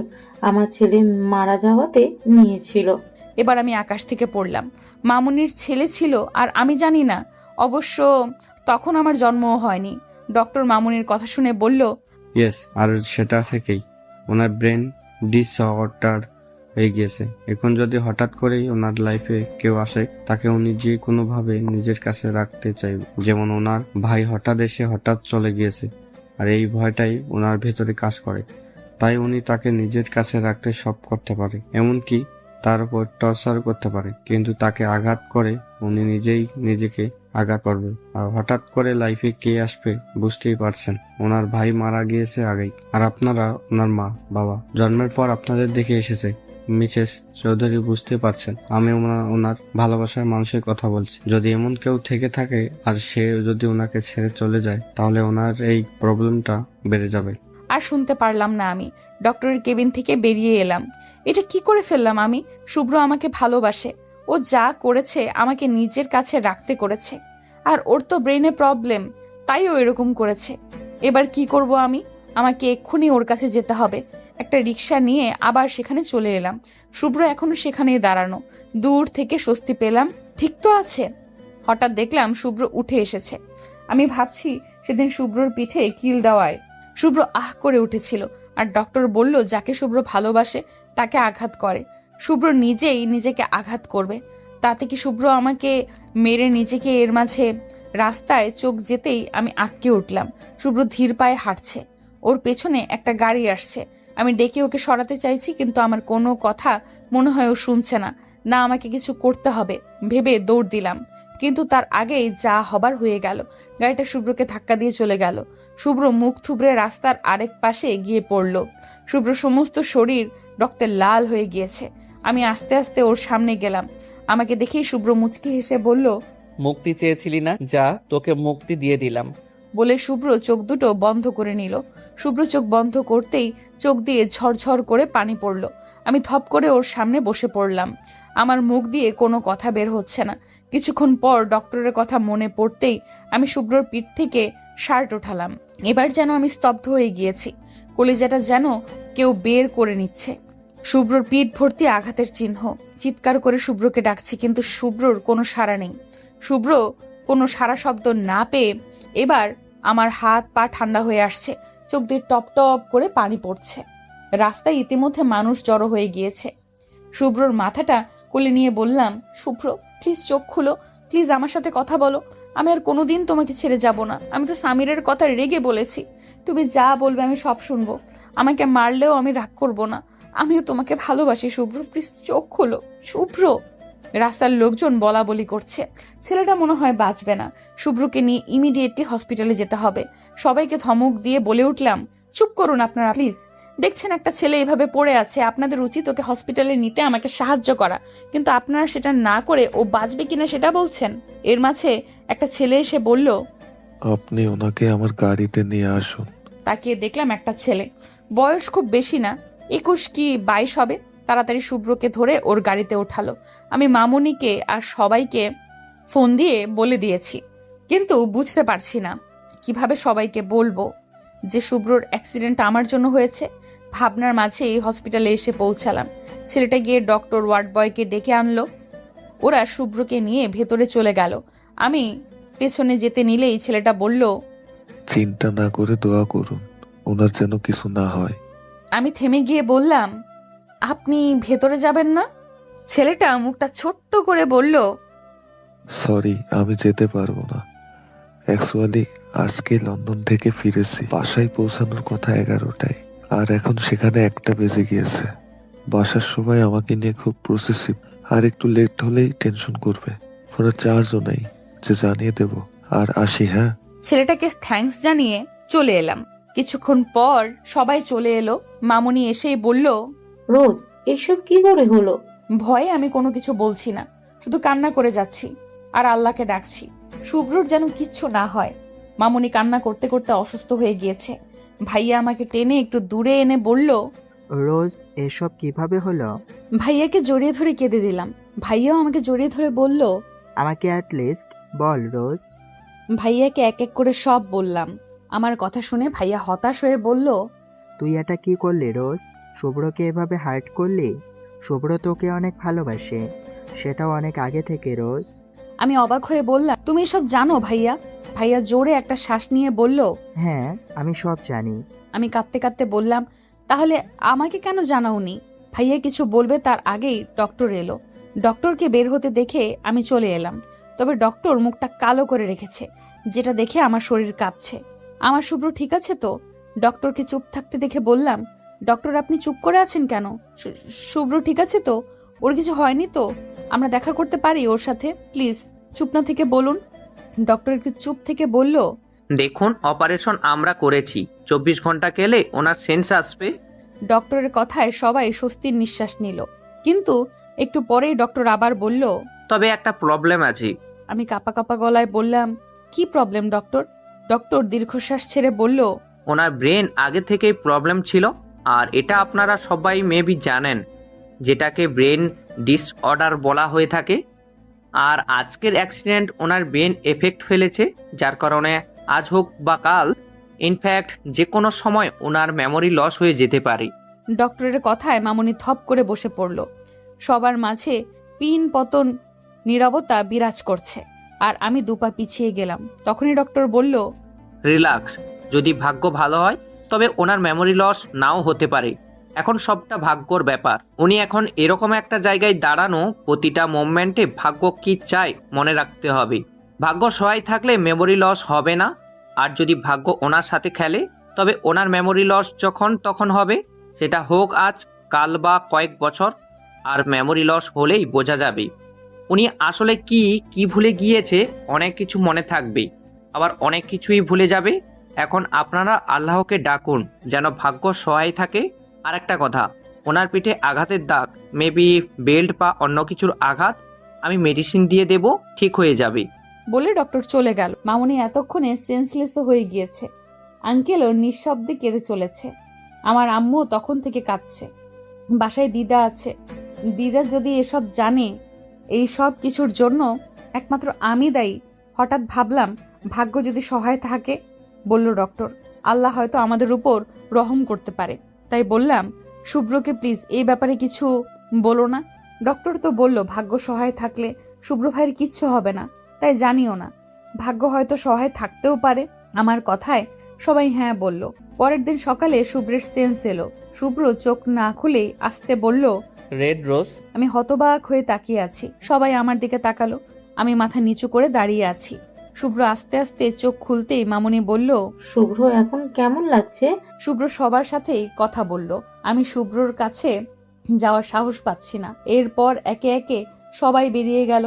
আমার ছেলে মারা যাওয়াতে নিয়েছিল। এবার আমি আকাশ থেকে পড়লাম। মামুনির ছেলে ছিল আর আমি জানি না। অবশ্য তখন আমার জন্মও হয়নি। ডক্টর মামুনির কথা শুনে বলল, ইয়েস, আর সেটা থেকেই ওনার ব্রেন ডিসঅর্ডার হয়ে গিয়েছে। এখন যদি হঠাৎ করেই ওনার লাইফে কেউ আসে, তাকে উনি যে কোনোভাবে নিজের কাছে রাখতে চাইবে। যেমন ওনার ভাই হঠাৎ এসে হঠাৎ চলে গিয়েছে, আর এই ভয়টাই ওনার ভেতরে কাজ করে। তাই উনি তাকে নিজের কাছে রাখতে সব করতে পারে, এমনকি তার উপর টর্চার করতে পারে, কিন্তু তাকে আঘাত করে উনি নিজেই নিজেকে আঘাত করবে। আর হঠাৎ করে লাইফে কে আসবে বুঝতেই পারছেন, ওনার ভাই মারা গিয়েছে আগেই, আর আপনারা ওনার মা বাবা জন্মের পর আপনাদের দেখে এসেছে। মিসেস চৌধুরী, বুঝতে পারছেন আমি ওনার ভালোবাসার মানুষের কথা বলছি। যদি এমন কেউ থেকে থাকে আর সে যদি ওনাকে ছেড়ে চলে যায়, তাহলে ওনার এই প্রবলেমটা বেড়ে যাবে। আর শুনতে পারলাম না। আমি ডক্টরের কেবিন থেকে বেরিয়ে এলাম। এটা কি করে ফেললাম আমি? শুভ্র আমাকে ভালোবাসে। ও যা করেছে আমাকে নিজের কাছে রাখতে করেছে। আর ওর তো ব্রেনে প্রবলেম, তাই ও এরকম করেছে। এবার কি করব আমি? আমাকে এক্ষুনি ওর কাছে যেতে হবে। একটা রিক্সা নিয়ে আবার সেখানে চলে এলাম। শুভ্র এখনো সেখানেই দাঁড়ানো। দূর থেকে স্বস্তি পেলাম। ঠিক তো আছে। হঠাৎ দেখলাম শুভ্র উঠে এসেছে। আমি ভাবছি সেদিন শুভ্রর পিঠে কিল দেওয়ায় শুভ্র আহ করে উঠেছিল। আর ডক্টর বলল, যাকে শুভ্র ভালোবাসে তাকে আঘাত করে। শুভ্র নিজেই নিজেকে আঘাত করবে। তাতে কি শুভ্র আমাকে মেরে নিজেকে? এর মাঝে রাস্তায় চোখ যেতেই আমি আটকে উঠলাম। শুভ্র ধীর পায়ে হাঁটছে। ওর পেছনে একটা গাড়ি আসছে। আমি ডেকে ওকে সরাতে চাইছি, কিন্তু আমার কোনো কথা মনে হয় ও শুনছে না। না, আমাকে কিছু করতে হবে ভেবে দৌড় দিলাম। কিন্তু তার আগেই যা হবার হয়ে গেল। গাড়িটা শুভ্রকে ধাক্কা দিয়ে চলে গেল। শুভ্র মুখ থুবড়ে রাস্তার আরেক পাশে গিয়ে পড়ল। শুভ্র সমস্ত শরীর রক্তে লাল হয়ে গিয়েছে। আমি আস্তে আস্তে ওর সামনে গেলাম। আমাকে দেখেই শুভ্র মুচকি হেসে বলল, মুক্তি চেয়েছিলি না, যা তোকে মুক্তি দিয়ে দিলাম। বলে শুভ্র চোখ দুটো বন্ধ করে নিল। শুভ্র চোখ বন্ধ করতেই চোখ দিয়ে ঝরঝর করে পানি পড়ল। আমি ধপ করে ওর সামনে বসে পড়লাম। আমার মুখ দিয়ে কোনো কথা বের হচ্ছে না। কিছুক্ষণ পর ডক্টরের কথা মনে পড়তেই আমি শুভ্রর পিঠ থেকে শার্ট উঠালাম। এবার যেন আমি স্তব্ধ হয়ে গিয়েছি। কলিজাটা যেন কেউ বের করে নিচ্ছে। শুভ্রর পিঠ ভর্তি আঘাতের চিহ্ন। চিৎকার করে শুভ্রকে ডাকছি, কিন্তু শুভ্রর কোনো সাড়া নেই। শুভ্র কোনো সারা শব্দ না পেয়ে এবার আমার হাত পা ঠান্ডা হয়ে আসছে, চোখ দিয়ে টপ টপ করে পানি পড়ছে। রাস্তায় ইতিমধ্যে মানুষ জড়ো হয়ে গিয়েছে। শুভ্রর মাথাটা কোলে নিয়ে বললাম, শুভ্র প্লিজ চোখ খুলো, প্লিজ আমার সাথে কথা বলো। আমি আর কোনোদিন তোমাকে ছেড়ে যাব না। আমি তো সামিরের কথা রেগে বলেছি, তুমি যা বলবে আমি সব শুনবো। আমাকে মারলেও আমি রাগ করব না। আমিও তোমাকে ভালোবাসি শুভ্র, প্লিজ চোখ খুলো শুভ্র। রাস্তার লোকজন বলা বলি করছে, ছেলেটা মনে হয় বাঁচবে না। শুভ্রকে নিয়ে ইমিডিয়েটলি হসপিটালে যেতে হবে। সবাইকে ধমক দিয়ে বলে উঠলাম, চুপ করুন আপনারা প্লিজ। দেখছেন একটা ছেলে এভাবে পড়ে আছে, আপনাদের উচিত ওকে হসপিটালে নিতে আমাকে সাহায্য করা, কিন্তু আপনারা সেটা না করে ও বাঁচবে কিনা সেটা বলছেন। এর মাঝে একটা ছেলে এসে বলল, আপনি ওনাকে আমার গাড়িতে নিয়ে আসুন। তাকিয়ে দেখলাম একটা ছেলে, বয়স খুব বেশি না, 21 কি 22 হবে। তাড়াতাড়ি শুভ্রকে ধরে ওর গাড়িতে ওঠালো। আমি মামুনিকে আর সবাইকে ফোন দিয়ে বলে দিয়েছি, কিন্তু বুঝতে পারছি না কিভাবে সবাইকে বলবো যে শুভ্রর অ্যাক্সিডেন্ট আমার জন্য হয়েছে। ভাবনার মাঝে এই হসপিটালে এসে পৌঁছালাম। ছেলেটা গিয়ে ডক্টর ওয়ার্ড বয়কে ডেকে আনলো। ওরা শুভ্রকে নিয়ে ভেতরে চলে গেল। আমি পেছনে যেতে নিলেই ছেলেটা বলল, চিন্তা না করে দোয়া করুন, ওনার যেন কিছু না হয়। আমি থেমে গিয়ে বললাম, আপনি ভেতরে যাবেন না? ছেলেটা মুখটা ছোট্ট করে বলল, সরি, আমি যেতে পারবো না। অ্যাকচুয়ালি আজকে লন্ডন থেকে ফিরেছি, বাসায় পৌঁছানোর কথা 11টায়, আর এখন সেখানে 1টা বেজে গিয়েছে। বাসার সবাই আমাকে নিয়ে খুব প্রসেসিভ, আর একটু লেট হলেই টেনশন করবে। ফোনে চার্জও নেই যে জানিয়ে দেব। আর আসি, হ্যাঁ। ছেলেটাকে থ্যাঙ্কস জানিয়ে চলে এলাম। কিছুক্ষণ পর সবাই চলে এলো। মামুনি এসেই বলল, রোজ এসব কি করে হলো? ভয়ে আমি কোনো কিছু বলছি না, শুধু কান্না করে যাচ্ছি আর আল্লাহকে ডাকছি শুভ্রর যেন কিচ্ছু না হয়। মামুনি কান্না করতে করতে অসুস্থ হয়ে গিয়েছে। ভাইয়া আমাকে টেনে একটু দূরে এনে বলল, রোজ এসব কিভাবে হলো? ভাইয়াকে জড়িয়ে ধরে কেঁদে দিলাম। ভাইয়াও আমাকে জড়িয়ে ধরে বলল, আমাকে অ্যাটলিস্ট বল রোজ। ভাইয়াকে এক এক করে সব বললাম। আমার কথা শুনে ভাইয়া হতাশ হয়ে বলল, তুই এটা কি করলি রোজ? শুভ্রকে এভাবে হার্ট করলি? শুভ্র তোকে অনেক ভালোবাসে, সেটাও অনেক আগে থেকে রোজ। আমি অবাক হয়ে বললাম, তুমি এসব জানো ভাইয়া? ভাইয়া জোরে একটা শ্বাস নিয়ে বলল, হ্যাঁ আমি সব জানি। আমি কাঁদতে কাঁদতে বললাম, তাহলে আমাকে কেন জানাওনি? ভাইয়া কিছু বলবে তার আগেই ডক্টর এলো। ডক্টরকে বের হতে দেখে আমি চলে এলাম। তবে ডক্টর মুখটা কালো করে রেখেছে, যেটা দেখে আমার শরীর কাঁপছে। আমার শুভ্র ঠিক আছে তো? ডক্টরকে চুপ থাকতে দেখে বললাম, ডক্টর আপনি চুপ করে আছেন কেন? শুভ্র ঠিক আছে তো? ওর কিছু হয়নি তো? আমরা দেখা করতে পারি ওর সাথে? প্লিজ চুপ না থেকে বলুন। ডক্টর একটু চুপ থেকে বলল, দেখুন, অপারেশন আমরা করেছি, 24 ঘন্টা গেলে ওনার সেন্স আসবে। ডক্টরের কথায় সবাই স্বস্তির নিঃশ্বাস নিল। কিন্তু একটু পরেই ডক্টর আবার বলল, তবে একটা প্রবলেম আছে। আমি কাঁপা কাঁপা গলায় বললাম, কি প্রবলেম ডক্টর? ডক্টর দীর্ঘশ্বাস ছেড়ে বলল, ওনার ব্রেন আগে থেকেই প্রবলেম ছিল, আর এটা আপনারা সবাই মেবি জানেন, যেটাকে ব্রেন ডিসঅর্ডার বলা হয়ে থাকে। আর আজকের অ্যাক্সিডেন্ট ওনার ব্রেন এফেক্ট ফেলেছে, যার কারণে আজ হোক বা কাল, ইনফ্যাক্ট যে কোনো সময় ওনার মেমোরি লস হয়ে যেতে পারে। ডক্টরের কথায় মামুনি থপ করে বসে পড়ল। সবার মাঝে পিন পতন নীরবতা বিরাজ করছে, আর আমি দুপা পিছিয়ে গেলাম। তখনই ডক্টর বলল, রিল্যাক্স, যদি ভাগ্য ভালো হয় তবে ওনার মেমোরি লস নাও হতে পারে। এখন সবটা ভাগ্যর ব্যাপার। উনি এখন এরকম একটা জায়গায় দাঁড়ানো, প্রতিটা মোমেন্টে ভাগ্য কি চায় মনে রাখতে হবে। ভাগ্য সহায় থাকলে মেমোরি লস হবে না, আর যদি ভাগ্য ওনার সাথে খেলে তবে ওনার মেমোরি লস যখন তখন হবে, সেটা হোক আজ, কাল বা কয়েক বছর। আর মেমোরি লস হলেই বোঝা যাবে উনি আসলে কি ভুলে গিয়েছে। অনেক কিছু মনে থাকবে, আবার অনেক কিছুই ভুলে যাবে। এখন আপনারা আল্লাহকে ডাকুন যেন ভাগ্য সহায় থাকে। আর একটা কথা, ওনার পিঠে আঘাতের দাগ, মেবি বেল্ট বা অন্য কিছুর আঘাত, আমি মেডিসিন দিয়ে দেব, ঠিক হয়ে যাবে। বলে ডক্টর চলে গেল। মামুনি এতক্ষণে সেন্সলেস হয়ে গিয়েছে। আঙ্কেলও নিঃশব্দে কেঁদে চলেছে। আমার আম্মু তখন থেকে কাঁদছে। বাসায় দিদা আছে। দিদা যদি এসব জানে, এই সব কিছুর জন্য একমাত্র আমি দায়ী। হঠাৎ ভাবলাম, ভাগ্য যদি সহায় থাকে, বলল ডক্টর, আল্লাহ হয়তো আমাদের উপর রহম করতে পারে। তাই বললাম, শুভ্রকে প্লিজ এই ব্যাপারে কিছু বলো না। ডক্টর তো বলল ভাগ্য সহায় থাকলে শুভ্র ভাইয়ের কিচ্ছু হবে না, তাই জানিও না। ভাগ্য হয়তো সহায় থাকতেও পারে। আমার কথায় সবাই হ্যাঁ বলল। পরের দিন সকালে শুভ্রের সেন্স এলো। শুভ্র চোখ না খুলেই আস্তে বলল, রেড রোজ। আমি হতবাক হয়ে তাকিয়ে আছি। সবাই আমার দিকে তাকালো। আমি মাথা নিচু করে দাঁড়িয়ে আছি। শুভ্র আস্তে আস্তে চোখ খুলতেই মামুনি বলল, শুভ্র এখন কেমন লাগছে? শুভ্র সবার সাথেই কথা বলল। আমি শুভ্রর কাছে যাওয়ার সাহস পাচ্ছি না। এরপর একে একে সবাই বেরিয়ে গেল।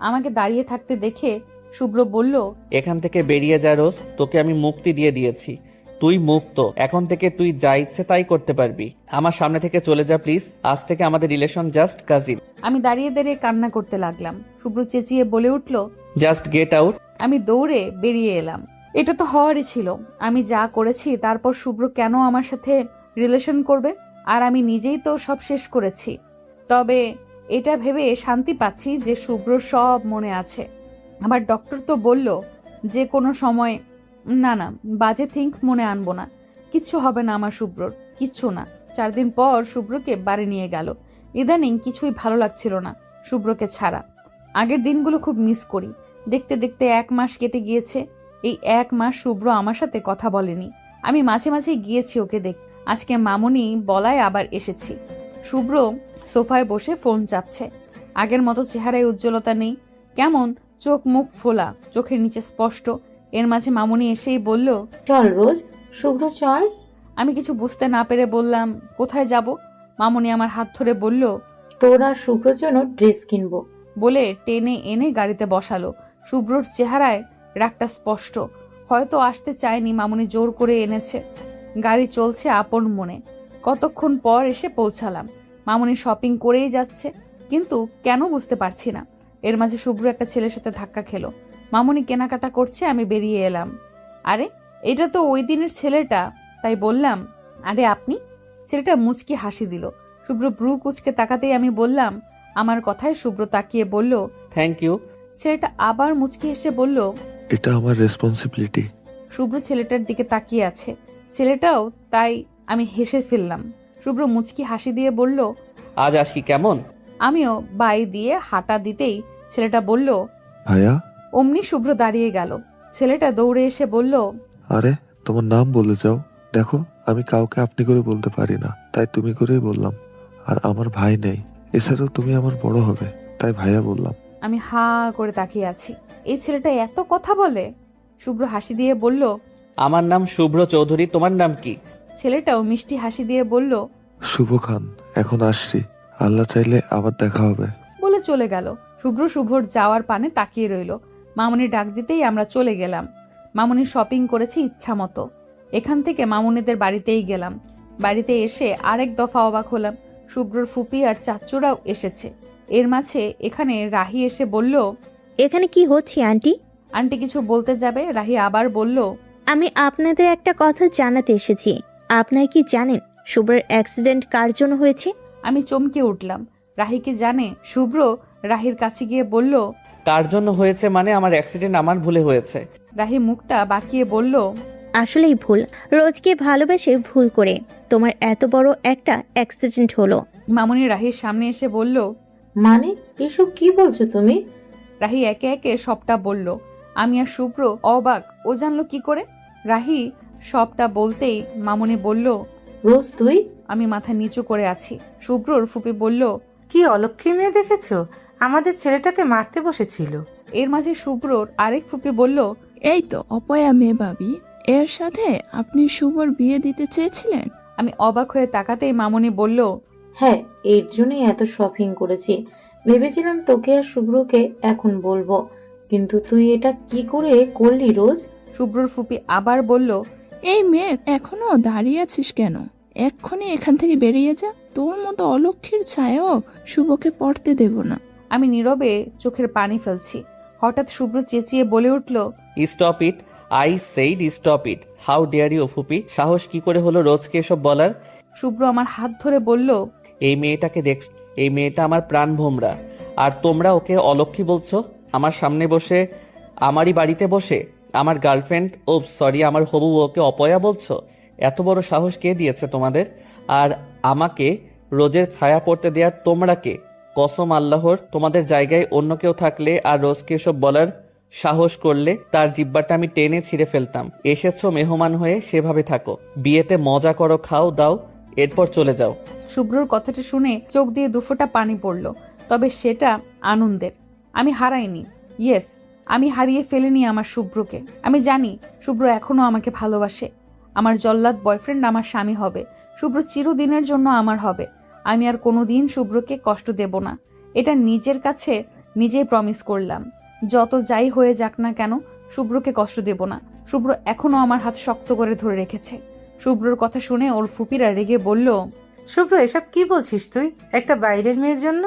আমাকে দাঁড়িয়ে থাকতে দেখে শুভ্র বলল, এখান থেকে বেরিয়ে যা রোজ, তোকে আমি মুক্তি দিয়ে দিয়েছি। তুই মুক্ত, এখন থেকে তুই যা ইচ্ছে তাই করতে পারবি। আমার সামনে থেকে চলে যা প্লিজ। আজ থেকে আমাদের রিলেশন জাস্ট কাজিন। আমি দাঁড়িয়ে দাঁড়িয়ে কান্না করতে লাগলাম। শুভ্র চেঁচিয়ে বলে উঠল, জাস্ট গেট আউট। আমি দৌড়ে বেরিয়ে এলাম। এটা তো হওয়ারই ছিল। আমি যা করেছি তারপর শুভ্র কেন আমার সাথে রিলেশন করবে? আর আমি নিজেই তো সব শেষ করেছি। তবে এটা ভেবে শান্তি পাচ্ছি যে শুভ্র সব মনে আছে। আবার ডক্টর তো বলল যে কোনো সময় না বাজে থিঙ্ক মনে আনবো না। কিচ্ছু হবে না আমার শুভ্রর, কিচ্ছু না। 4 দিন পর শুভ্রকে বাড়ি নিয়ে গেল। ইদানিং কিছুই ভালো লাগছিল না শুভ্রকে ছাড়া। আগের দিনগুলো খুব মিস করি। দেখতে দেখতে 1 মাস কেটে গিয়েছে। এই 1 মাস শুভ্র আমার সাথে কথা বলেনি। আমি মাঝে মাঝে গিয়েছি ওকে দেখ। আজকে মামুনি বলায় আবার এসেছি। শুভ্র সোফায় বসে ফোন চাপছে। আগের মতো চেহারায় উজ্জ্বলতা নেই, কেমন চোখ মুখ ফোলা, চোখের নিচে স্পষ্ট। এর মাঝে মামুনি এসেই বলল, চল রোজ, শুভ্র চল। আমি কিছু বুঝতে না পেরে বললাম, কোথায় যাব? মামুনি আমার হাত ধরে বলল, তোর আর শুভ্রর জন্য ড্রেস কিনবো। বলে টেনে এনে গাড়িতে বসালো। শুভ্রর চেহারায় রাগটা স্পষ্ট। হয়তো আসতে চায়নি, মামুনি জোর করে এনেছে। গাড়ি চলছে আপন মনে। কতক্ষণ পর এসে পৌঁছালাম। মামুনি শপিং করেই যাচ্ছে, কিন্তু কেন বুঝতে পারছি না। এর মাঝে শুভ্র একটা ছেলের সাথে ধাক্কা খেলো। মামুনি কেনাকাটা করছে, আমি বেরিয়ে এলাম। আরে এটা তো ওই দিনের ছেলেটা। তাই বললাম, আরে আপনি? ছেলেটা মুচকি হাসি দিল। শুভ্র ব্রু কুচকে তাকাতেই আমি বললাম আমার কথায়। শুভ্র তাকিয়ে বলল, থ্যাংক ইউ। ছেলেটা আবার মুচকি হেসে বলল, এটা আমার রেসপন্সিবিলিটি। শুভ্র ছেলেটার দিকে তাকিয়ে আছে। ছেলেটাও তাই। আমি হেসে ফেললাম। শুভ্র মুচকি হাসি দিয়ে বলল, আজ আসি কেমন? আমিও বাই দিয়ে হাঁটা দিতেই ছেলেটা বলল, ভাইয়া। অমনি শুভ্র দাঁড়িয়ে গেল। ছেলেটা দৌড়ে এসে বলল, আরে তোমার নাম বলে যাও। দেখো আমি কাউকে আপনি করে বলতে পারি না, তাই তুমি করেই বললাম। আর আমার ভাই নেই, এছাড়াও তুমি আমার বড় হবে, তাই ভাইয়া বললাম। আমি হা করে তাকিয়ে আছি। এই ছেলেটা এত কথা বলে? শুভ্র হাসি দিয়ে বলল, আমার নাম শুভ্র চৌধুরী, তোমার নাম কি? ছেলেটাও মিষ্টি হাসি দিয়ে বলল, শুভ খান। এখন আসছি, আল্লাহ চাইলে আবার দেখা হবে। বলে চলে গেল। শুভ্রর যাওয়ার পানে তাকিয়ে রইল। মামুনি ডাক দিতেই আমরা চলে গেলাম। মামুনি শপিং করেছি ইচ্ছা মতো। এখান থেকে মামুনিদের বাড়িতেই গেলাম। বাড়িতে এসে আরেক দফা অবাক হলাম। শুভ্রর ফুপি আর চাচুরাও এসেছে। এর মাঝে এখানে রাহি এসে বলল, এখানে কি হচ্ছে আন্টি? আন্টি কিছু বলতে যাবে, রাহি আবার বলল, আমি আপনাদের একটা কথা জানাতে এসেছি। আপনারা কি জানেন শুভ্রের অ্যাক্সিডেন্ট কার জন্য হয়েছে? আমি চমকে উঠলাম। রাহি কি জানে? শুভ্র রাহির কাছে গিয়ে বলল, কার জন্য হয়েছে মানে? আমার অ্যাক্সিডেন্ট আমার ভুলে হয়েছে। রাহি মুখটা বাঁকিয়ে বলল, আসলেই ভুল। রোজকে ভালোবেসে ভুল করে তোমার এত বড় একটা অ্যাক্সিডেন্ট হলো। মামুনি রাহির সামনে এসে বলল, মানে এসব কি বলছো তুমি? রাহি একে একে সবটা বলল। আমি আর শুভ্র অবাক, ও জানলো কি করে? রাহি সবটা বলতেই মামুনি বলল, রোজ তুই? আমি মাথা নিচু করে আছি। শুভ্রর ফুপি বলল, কি অলক্ষী মেয়ে দেখেছো? আমাদের ছেলেটাকে মারতে বসেছিল। এর মাঝে শুভ্রর আরেক ফুপি বলল, এই তো অপয়া মেয়ে ভাবি, এর সাথে আপনি শুভর বিয়ে দিতে চেয়েছিলেন? আমি অবাক হয়ে তাকাতেই মামুনি বলল, হ্যাঁ, এর জন্যই এত শপিং করেছি। ভেবেছিলাম তোকে আর শুভ্রকে এখন বলবো, কিন্তু তুই এটা কি করে করলি রোজ? শুভ্রর ফুপি আবার বলল, এই মেয়ে এখনো দাঁড়িয়ে আছিস কেন? এক্ষুনি এখান থেকে বেরিয়ে যা। তোর মতো অলক্ষীর ছায়াও শুভকে পড়তে দেব না। আমি নীরবে চোখের পানি ফেলছি। হঠাৎ শুভ্র চেঁচিয়ে বলে উঠল, stop it, I said stop it. How dare you ফুপি, সাহস কি করে হলো রোজকে এসব বলার? শুভ্র আমার হাত ধরে বলল, এই মেয়েটাকে দেখ, এই মেয়েটা আমার প্রাণ ভোমরা, আর তোমরা ওকে অলক্ষী বলছো? আমার সামনে বসে, আমারই বাড়িতে বসে আমার গার্লফ্রেন্ড, ও সরি আমার হবু ওকে অপয়া বলছো? এত বড় সাহস কে দিয়েছে তোমাদের? আর আমাকে রোজের ছায়া পড়তে দেওয়ার তোমরা কে? কসম আল্লাহর, তোমাদের জায়গায় অন্য কেউ থাকলে আর রোজকে এসব বলার সাহস করলে তার জিব্বাটা আমি টেনে ছিঁড়ে ফেলতাম। এসেছো মেহমান হয়ে, সেভাবে থাকো। বিয়েতে মজা করো, খাও দাও, এরপর চলে যাও। শুভ্রর কথাটা শুনে চোখ দিয়ে দুফোঁটা পানি পড়ল, তবে সেটা আনন্দের। আমি হারাইনি, ইয়েস, আমি হারিয়ে ফেলিনি আমার শুভ্রকে। আমি জানি শুভ্র এখনো আমাকে ভালোবাসে। আমার জল্লাদ বয়ফ্রেন্ড আমার স্বামী হবে, শুভ্র চিরদিনের জন্য আমার হবে। আমি আর কোনোদিন শুভ্রকে কষ্ট দেব না, এটা নিজের কাছে নিজেই প্রমিস করলাম। যত যাই হয়ে যাক না কেন, শুভ্রকে কষ্ট দেব না। শুভ্র এখনো আমার হাত শক্ত করে ধরে রেখেছে। শুভ্রর কথা শুনে ওর ফুপিরা রেগে বলল, শুভ্র এসব কি বলছিস তুই একটা বাইরের মেয়ের জন্য?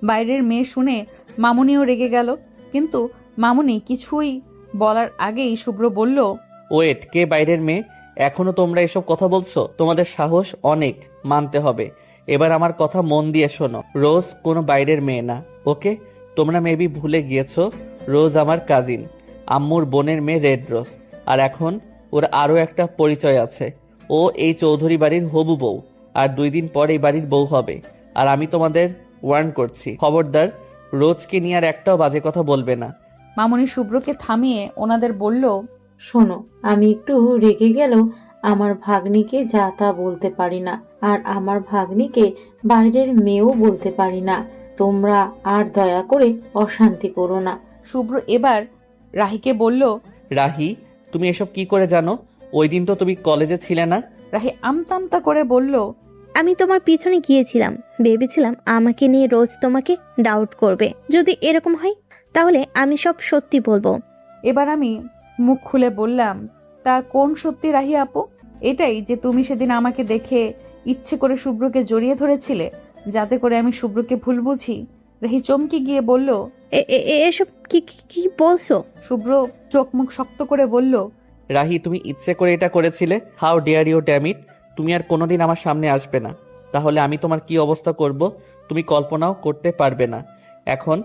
বাইরের মেয়ে শুনে মামুনিও রেগে গেল, কিন্তু মামুনি কিছুই বলার আগেই শুভ্র বলল, ওয়েট, কে বাইরের মেয়ে? এখনো তোমরা এসব কথা বলছো? তোমাদের সাহস অনেক, মানতে হবে। এবার আমার কথা মন দিয়ে শোনো, রোজ কোনো বাইরের মেয়ে না, ওকে? তোমরা মেবি ভুলে গিয়েছো, রোজ আমার কাজিন, আম্মুর বোনের মেয়ে রেড রোজ। আর এখন ওর আরও একটা পরিচয় আছে, ও এই চৌধুরী বাড়ির হবু বউ, আর 2 দিন পর এই বাড়ির বউ হবে। আর আমি তোমাদের ওয়ার্ন করছি, খবরদার রোজকে নিয়ে আর একটাও বাজে কথা বলবে না। মামুনি শুভ্রকে থামিয়ে ওনাদের বলল, শোনো, আমি একটু রেগে গেলেও আমার ভাগ্নিকে যা তা বলতে পারি না, আর আমার ভাগ্নিকে বাইরের মেয়েও বলতে পারি না। তোমরা আর দয়া করে অশান্তি করো না। শুভ্র এবার রাহিকে বলল, রাহি, তুমি এসব কি করে জানো? ওই দিন তো তুমি কলেজে ছিলে না। রাহি আমতা করে বলল, আমি তোমার পিছনে গিয়েছিলাম, ভেবেছিলাম আমাকে নিয়ে রোজ তোমাকে ডাউট করবে। যদি এরকম হয় তাহলে আমি সব সত্যি বলবো। এবার আমি মুখ খুলে বললাম, তা কোন সত্যি রাহি আপু? এটাই যে তুমি সেদিন আমাকে দেখে ইচ্ছে করে শুভ্রকে জড়িয়ে ধরেছিলে, যাতে করে আমি শুভ্রকে ভুল বুঝি? রাহি চমকে গিয়ে বলল, এসব কি কি বলছো? শুভ্র চোখ মুখ শক্ত করে বলল, রাহি, তুমি ইচ্ছে করে এটা করেছিলে? How dare you damn it! তুমি আর কোনোদিন আমার সামনে আসবে না, তাহলে আমি তোমার কি অবস্থা করব তুমি কল্পনাও করতে পারবে না। এখন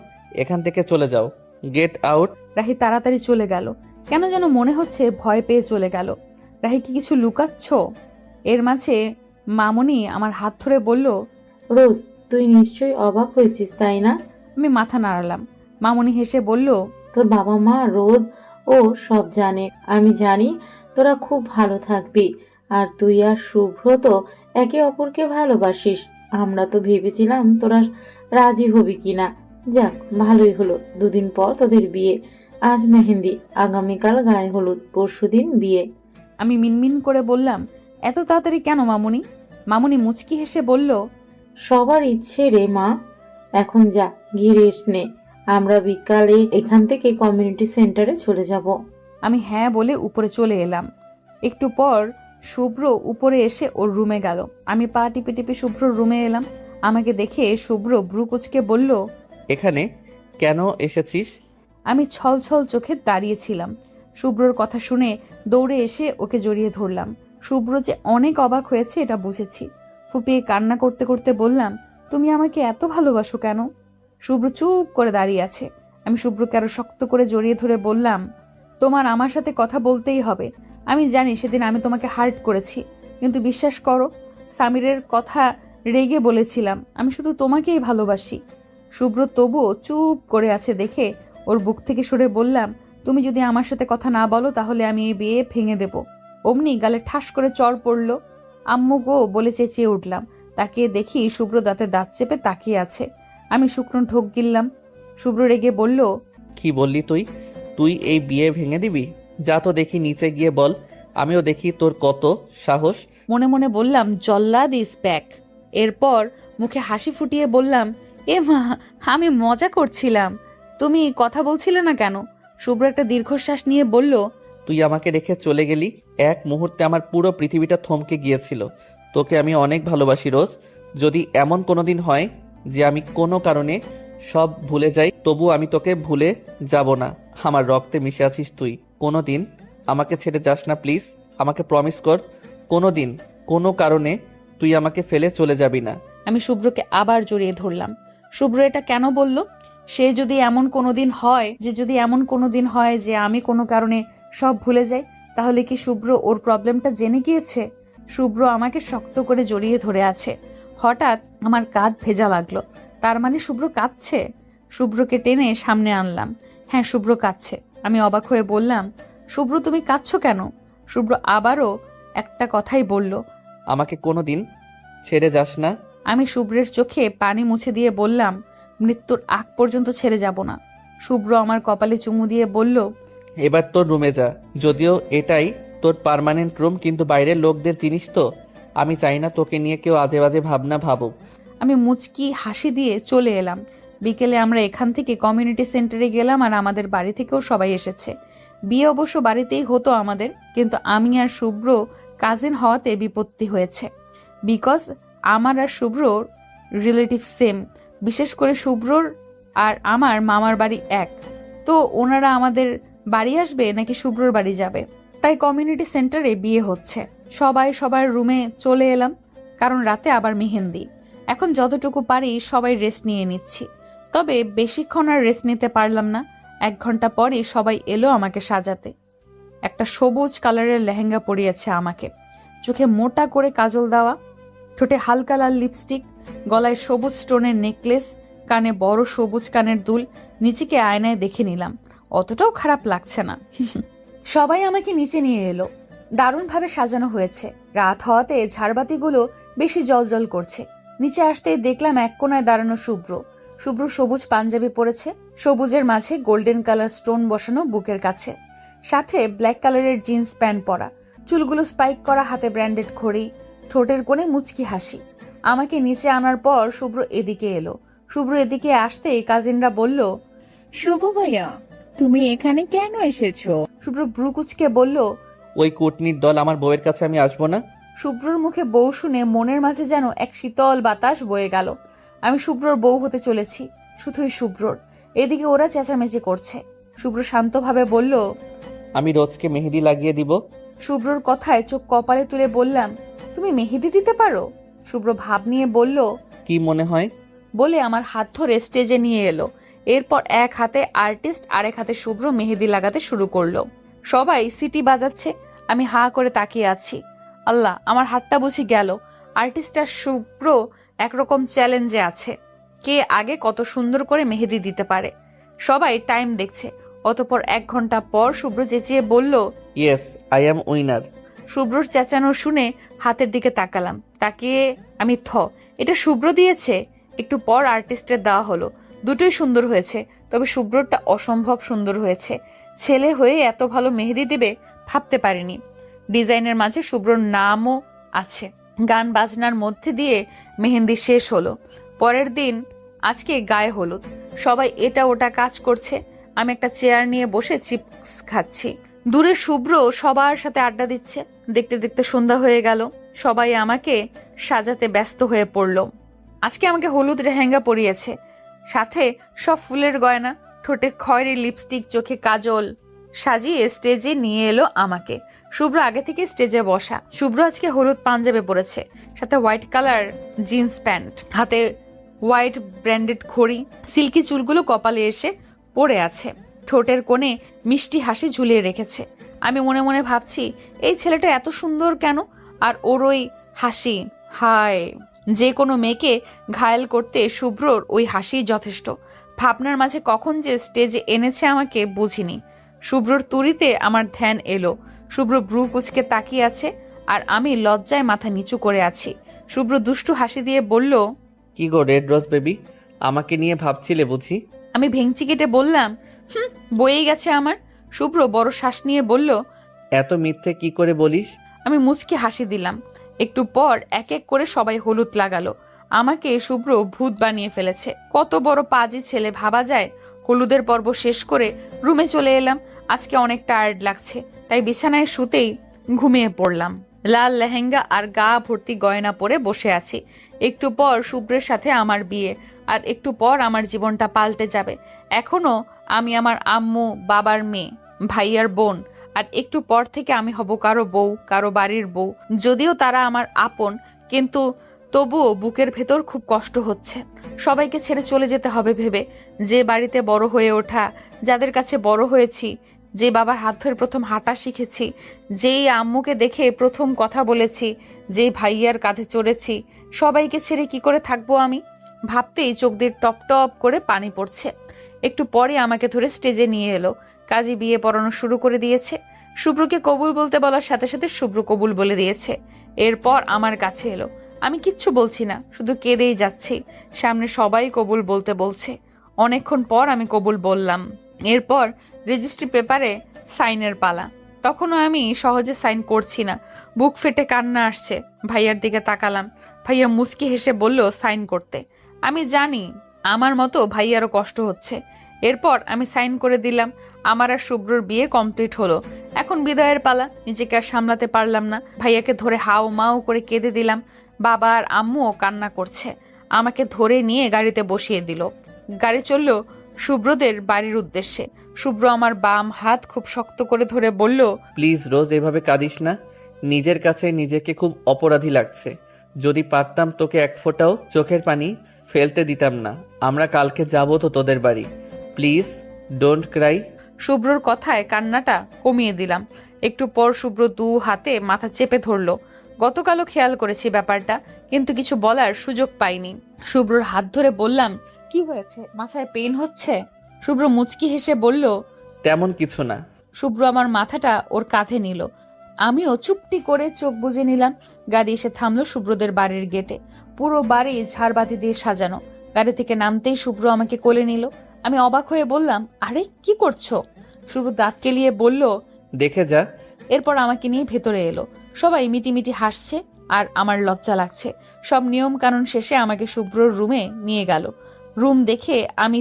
এখান থেকে চলে যাও, গেট আউট। রাহি তাড়াতাড়ি চলে গেল, কেন যেন মনে হচ্ছে ভয় পেয়ে চলে গেল। রাহি কি কিছু লুকাচ্ছ? এর মাঝে মামুনি আমার হাত ধরে বলল, রোজ, তুই নিশ্চয়ই অবাক হয়েছিস তাই না? আমি মাথা নাড়ালাম। মামুনি হেসে বলল, তোর বাবা মা রোদ ও সব জানে। আমি জানি তোরা খুব ভালো থাকবি, আর তুই আর শুভ্র তো একে অপরকে ভালোবাসিস। আমরা তো ভেবেছিলাম তোরা রাজি হবি কিনা। যাক, ভালোই হলো। 2 দিন পর তোদের বিয়ে। আজ মেহেন্দি, আগামীকাল গায়ে হলুদ, পরশুদিন বিয়ে। আমি মিনমিন করে বললাম, এত তাড়াতাড়ি কেন মামুনি? মামুনি মুচকি হেসে বলল, সবার ইচ্ছে রে মা। এখন যা, গিয়ে রেস্ট নে। আমরা বিকালে এখান থেকে কমিউনিটি সেন্টারে চলে যাব। আমি হ্যাঁ বলে উপরে চলে এলাম। একটু পর শুভ্র উপরে এসে ওর রুমে গেল। আমি পা টিপে টিপে শুভ্রর রুমে এলাম। আমাকে দেখে শুভ্র ব্রু কুচকে বলল, এখানে কেন এসেছিস? আমি ছল ছল চোখে দাঁড়িয়েছিলাম। শুভ্রর কথা শুনে দৌড়ে এসে ওকে জড়িয়ে ধরলাম। শুভ্র যে অনেক অবাক হয়েছে এটা বুঝেছি। ফুপিয়ে কান্না করতে করতে বললাম, তুমি আমাকে এত ভালোবাসো কেন? শুভ্র চুপ করে দাঁড়িয়ে আছে। আমি শুভ্রকে আরো শক্ত করে জড়িয়ে ধরে বললাম, তোমার আমার সাথে কথা বলতেই হবে। আমি জানি সেদিন আমি তোমাকে হার্ট করেছি, কিন্তু বিশ্বাস করো, সামিরের কথা রেগে বলেছিলাম। আমি শুধু তোমাকেই ভালোবাসি। শুভ্র তবুও চুপ করে আছে দেখে ওর বুক থেকে সরে বললাম, তুমি যদি আমার সাথে কথা না বলো তাহলে আমি এই বিয়ে ভেঙে দেব। অমনি গালে ঠাস করে চড় পড়ল। আম্মু গো বলে চেঁচিয়ে উঠলাম। তাকিয়ে দেখি শুভ্র দাঁতে দাঁত চেপে তাকিয়ে আছে। আমি শুকনো ঢোক গিললাম। শুভ্র রেগে বলল, কি বললি তুই? তুই এই বিয়ে ভেঙে দিবি? যা তো দেখি নিচে গিয়ে বল, আমিও দেখি তোর কত সাহস। মনে মনে বললাম, জল্লাদ ইজ ব্যাক। এরপর মুখে হাসি ফুটিয়ে বললাম, এ মা, আমি মজা করছিলাম, তুমি কথা বলছিলে না কেন? শুভ্র একটা দীর্ঘশ্বাস নিয়ে বলল, তুই আমাকে রেখে চলে গেলি, এক মুহূর্তে আমার পুরো পৃথিবীটা থমকে গিয়েছিল। তোকে আমি অনেক ভালোবাসি রোজ। যদি এমন কোনোদিন হয় যে আমি কোনো কারণে সব ভুলে যাই, তবু আমি তোকে ভুলে যাব না। আমার রক্তে মিশে আছিস তুই। কোনোদিন আমাকে ছেড়ে যাস না প্লিজ, আমাকে প্রমিস কর, কোনোদিন কোনো কারণে তুই আমাকে ফেলে চলে যাবি না। আমি শুভ্রকে আবার জড়িয়ে ধরলাম। শুভ্র এটা কেন বলল? যদি এমন কোনোদিন হয় যে আমি কোনো কারণে সব ভুলে যাই, তাহলে কি শুভ্র ওর প্রবলেমটা জেনে গিয়েছে? শুভ্র আমাকে শক্ত করে জড়িয়ে ধরে আছে। হঠাৎ আমার কাঁধ ভেজা লাগলো। তার মানে শুভ্র কাঁদছে। শুভ্রকে টেনে সামনে আনলাম। হ্যাঁ, শুভ্র কাঁদছে। আমি অবাক হয়ে বললাম, শুভ্র তুমি কাঁদছো কেন? শুভ্র আবারও একটা কথাই বলল, আমাকে কোনোদিন ছেড়ে যাস না। আমি শুভ্রের চোখে পানি মুছে দিয়ে বললাম, মৃত্যুর আগ পর্যন্ত ছেড়ে যাব না। শুভ্র আমার কপালে চুমু দিয়ে বলল, এবার তোর রুমে যা। যদিও এটাই তোর পার্মানেন্ট রুম, কিন্তু বাইরের লোকদের জিনিস তো। আমি চাই না তোকে নিয়ে কেউ আজে বাজে ভাবনা ভাবুক। আমি মুচকি হাসি দিয়ে চলে এলাম। বিকেলে আমরা এখান থেকে কমিউনিটি সেন্টারে গেলাম, আর আমাদের বাড়ি থেকেও সবাই এসেছে। বিয়ে অবশ্য বাড়িতেই হতো আমাদের, কিন্তু আমি আর শুভ্র কাজিন হওয়াতে বিপত্তি হয়েছে। বিকজ আমার আর শুভ্রর রিলেটিভ সেম, বিশেষ করে শুভ্রর আর আমার মামার বাড়ি এক। তো ওনারা আমাদের বাড়ি আসবে নাকি শুভ্রর বাড়ি যাবে? তাই কমিউনিটি সেন্টারে বিয়ে হচ্ছে। সবাই সবার রুমে চলে এলাম, কারণ রাতে আবার মেহেন্দি। এখন যতটুকু পারি সবাই রেস্ট নিয়ে নিচ্ছি। তবে বেশিক্ষণ আর রেস্ট নিতে পারলাম না। 1 ঘন্টা পরই সবাই এলো আমাকে সাজাতে। একটা সবুজ কালারের লেহেঙ্গা পরিয়েছে আমাকে, চোখে মোটা করে কাজল দেওয়া, ঠোঁটে হালকা লাল লিপস্টিক, গলায় সবুজ স্টোনের নেকলেস, কানে বড় সবুজ কানের দুল। নিচেকে আয়নায় দেখে নিলাম, অতটাও খারাপ লাগছে না। সবাই আমাকে নিচে নিয়ে এলো। দারুণভাবে সাজানো হয়েছে। রাত হওয়াতে ঝাড়বাতিগুলো বেশি জলজল করছে। নিচে আসতেই দেখলাম এক কোণায় দাঁড়ানো শুভ্র। শুভ্র সবুজ পাঞ্জাবি পরেছে, সবুজের মাঝে গোল্ডেন কালার স্টোন বসানো বুকের কাছে, সাথে ব্ল্যাক কালারের জিন্স প্যান্ট পরা, চুলগুলো স্পাইক করা, হাতে ব্র্যান্ডেড ঘড়ি, ঠোঁটের কোণে মুচকি হাসি। আমাকে নিচে আনার পর শুভ্র এদিকে এলো। শুভ্র এদিকে আসতেই কাজিনরা বলল, শুভ ভাইয়া, তুমি এখানে কেন এসেছো? শুভ্র ব্রু কুচকে বলল, ওই কুটনির দল আমার বউয়ের কাছে আমি আসবো না। শুভ্রর মুখে বউ শুনে মনের মাঝে যেন এক শীতল বাতাস বয়ে গেল। আমি শুভ্রর বউ হতে চলেছি, শুধুই শুভ্রর। এদিকে ওরা চেঁচামেচি করছে। শুভ্র শান্তভাবে বলল, আমি রোজকে মেহেদি লাগিয়ে দিব। শুভ্রর কথায় চোখ কপালে তুলে বললাম, তুমি মেহেদি দিতে পারো? শুভ্র ভাব নিয়ে বলল, কি মনে হয়? বলে আমার হাত ধরে স্টেজে নিয়ে এলো। এরপর এক হাতে আর্টিস্ট, আরেক হাতে শুভ্র মেহেদি লাগাতে শুরু করলো। সবাই সিটি বাজাচ্ছে, আমি হা করে তাকিয়ে আছি। আল্লাহ, আমার হাতটা বুঝি গেল। আর্টিস্ট আর শুভ্র একরকম চ্যালেঞ্জে আছে, কে আগে কত সুন্দর করে মেহেদি দিতে পারে। সবাই টাইম দেখছে। অতঃপর 1 ঘন্টা পর শুভ্র চেঁচিয়ে বলল, ইয়েস, আই অ্যাম উইনার। শুভ্রর চেঁচানো শুনে হাতের দিকে তাকালাম। তাকিয়ে আমি এটা শুভ্র দিয়েছে। একটু পর আর্টিস্টের দেওয়া হলো। দুটোই সুন্দর হয়েছে, তবে শুভ্রটা অসম্ভব সুন্দর হয়েছে। ছেলে হয়ে এত ভালো মেহেদি দেবে ভাবতে পারিনি। ডিজাইনের মাঝে শুভ্রর নামও আছে। গান বাজনার মধ্যে দিয়ে মেহেন্দি শেষ হলো। পরের দিন আজকে গায়ে হলুদ। সবাই এটা ওটা কাজ করছে। আমি একটা চেয়ার নিয়ে বসে চিপস খাচ্ছি। দূরে শুভ্র সবার সাথে আড্ডা দিচ্ছে। দেখতে দেখতে সন্ধ্যা হয়ে গেল। সবাই আমাকে সাজাতে ব্যস্ত হয়ে পড়ল। আজকে আমাকে হলুদ লেহেঙ্গা পরিয়েছে, সাথে সব ফুলের গয়না, ঠোঁটে খয়েরি লিপস্টিক, চোখে কাজল সাজিয়ে স্টেজে নিয়ে এলো আমাকে। শুভ্র আগে থেকে স্টেজে বসা। শুভ্র আজকে হলুদ পাঞ্জাবি পরেছে, সাথে হোয়াইট কালার জিন্স প্যান্ট, হাতে হোয়াইট ব্র্যান্ডেড ঘড়ি, সিল্কি চুলগুলো কপালে এসে পড়ে আছে, ঠোঁটের কোণে মিষ্টি হাসি ঝুলিয়ে রেখেছে। আমি মনে মনে ভাবছি, এই ছেলেটা এত সুন্দর কেন? আর ওর ওই হাসি, হায়! যে কোনো মেয়েকে ঘায়েল করতে শুভ্রর ওই হাসি যথেষ্ট। ভাবনার মাঝে কখন যে স্টেজে এনেছে আমাকে বুঝিনি। শুভ্রর তুড়িতে আমার ধ্যান এলো। শুভ্র ব্রু কুচকে তাকিয়ে আছে, আর আমি লজ্জায় মাথা নিচু করে আছি। শুভ্র দুষ্টু হাসি দিয়ে বলল, কি গো রেড রোজ বেবি, আমাকে নিয়ে ভাবছিলে বুঝি? আমি ভেঙচি কেটে বললাম, বয়েই গেছে আমার। শুভ্র বড় শ্বাস নিয়ে বলল, এত মিথ্যে কি করে বলিস? আমি মুচকি হাসি দিলাম। একটু পর এক এক করে সবাই হলুদ লাগালো। আমাকে শুভ্র ভূত বানিয়ে ফেলেছে। কত বড় পাজি ছেলে ভাবা যায়। হলুদের পর্ব শেষ করে রুমে চলে এলাম। আজকে অনেক টায়ার্ড লাগছে, তাই বিছানায় শুতেই ঘুমিয়ে পড়লাম। লাল লেহেঙ্গা আর গা ভর্তি গয়না পরে বসে আছি। একটু পর শুভ্রের সাথে আমার বিয়ে, আর একটু পর আমার জীবনটা পাল্টে যাবে। এখনো আমি আমার আম্মু, বাবার মেয়ে, ভাইয়ার বোন, আর একটু পর থেকে আমি হব কারো বউ, কারো বাড়ির বউ। যদিও তারা আমার আপন, কিন্তু তবুও বুকের ভেতর খুব কষ্ট হচ্ছে। সবাইকে ছেড়ে চলে যেতে হবে ভেবে। যে বাড়িতে বড় হয়ে ওঠা, যাদের কাছে বড় হয়েছি, যে বাবার হাত ধরে প্রথম হাঁটা শিখেছি, যেই আম্মুকে দেখে প্রথম কথা বলেছি, যেই ভাইয়ার কাঁধে চড়েছি, সবাইকে ছেড়ে কি করে থাকবো আমি? ভাবতেই চোখ দিয়ে টপ টপ করে পানি পড়ছে। একটু পরে আমাকে ধরে স্টেজে নিয়ে এলো। কাজী বিয়ে পড়ানো শুরু করে দিয়েছে। শুভ্রকে কবুল বলতে বলার সাথে সাথে শুভ্র কবুল বলে দিয়েছে। এরপর আমার কাছে এলো। আমি কিচ্ছু বলছি না, শুধু কেঁদেই যাচ্ছি। সামনে সবাই কবুল বলতে বলছে। অনেকক্ষণ পর আমি কবুল বললাম। এরপর রেজিস্ট্রি পেপারে সাইনের পালা। তখনও আমি সহজে সাইন করছি না, বুক ফেটে কান্না আসছে। ভাইয়ার দিকে তাকালাম। ভাইয়া মুচকি হেসে বলল সাইন করতে। আমি জানি আমার মতো ভাইয়ারও কষ্ট হচ্ছে। এরপর আমি সাইন করে দিলাম। আমার আর শুভ্রর বিয়ে কমপ্লিট হলো। এখন বিদায়ের পালা। নিজেকে আর সামলাতে পারলাম না, ভাইয়াকে ধরে হাও মাও করে কেঁদে দিলাম। বাবা আর আম্মুও কান্না করছে। আমাকে ধরে নিয়ে গাড়িতে বসিয়ে দিল। গাড়ি চলল শুভ্রদের বাড়ির উদ্দেশ্যে। শুভ্র আমার বাম হাত খুব শক্ত করে ধরে বলল, প্লিজ রোজ এভাবে কাঁদিস না। নিজের কাছে নিজেকে খুব অপরাধী লাগছে। যদি পারতাম তোকে এক ফোঁটাও চোখের পানি ফেলতে দিতাম না। আমরা কালকে যাব তো তোদের বাড়ি। Please don't cry. শুভ্রর কথায় কান্নাটা কমিয়ে দিলাম। একটু পর শুভ্র দু হাতে মাথা চেপে ধরলো। গতকালও খেয়াল করেছি ব্যাপারটা, কিন্তু কিছু বলার সুযোগ পাইনি। শুভ্রর হাত ধরে বললাম, কি হয়েছে, মাথায় পেন হচ্ছে? শুভ্র মুচকি হেসে বলল, তেমন কিছু না। শুভ্র আমার মাথাটা ওর কাঁধে নিল। আমিও চুপটি করে চোখ বুজে নিলাম। গাড়ি এসে থামলো শুভ্রদের বাড়ির গেটে। পুরো বাড়ি ঝাড়বাতি দিয়ে সাজানো। গাড়ি থেকে নামতেই শুভ্র আমাকে কোলে নিল। আমি অবাক হয়ে বললাম, আরে কি করছো? শুভ্র দাঁত কেলিয়ে বলল, দেখে যা। এরপর আমাকে নিয়ে ভেতরে এলো। সবাই মিটিমিটি হাসছে আর আমার লজ্জা লাগছে। সব নিয়ম কানুন শেষে আমাকে শুভ্রর রুমে নিয়ে গেল। রুম দেখে আমি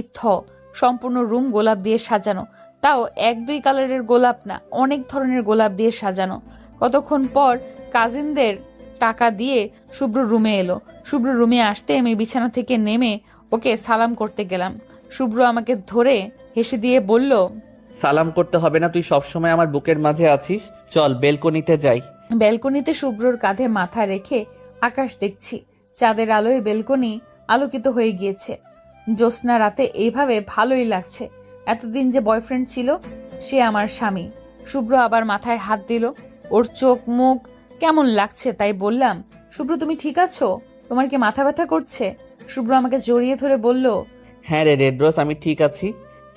সম্পূর্ণ রুম গোলাপ দিয়ে সাজানো। তাও 1-2 কালারের গোলাপ না, অনেক ধরনের গোলাপ দিয়ে সাজানো। কতক্ষণ পর কাজিনদের টাকা দিয়ে শুভ্র রুমে এলো। শুভ্র রুমে আসতে আমি বিছানা থেকে নেমে ওকে সালাম করতে গেলাম। শুভ্র আমাকে ধরে হেসে দিয়ে বলল, সালাম করতে হবে না, তুই সবসময় আমার বুকের মাঝে আছিস। চল বেলকনিতে যাই। বেলকনিতে শুভ্রর কাঁধে মাথা রেখে আকাশ দেখছি। চাঁদের আলোয় বেলকনি আলোকিত হয়ে গিয়েছে। জ্যোৎস্না রাতে এইভাবে ভালোই লাগছে। এতদিন যে বয়ফ্রেন্ড ছিল সে আমার স্বামী। শুভ্র আবার মাথায় হাত দিল। ওর চোখ মুখ কেমন লাগছে তাই বললাম, শুভ্র তুমি ঠিক আছো? তোমার কি মাথা ব্যথা করছে? শুভ্র আমাকে জড়িয়ে ধরে বলল, হ্যাঁ রে রেড রোজ, আমি ঠিক আছি।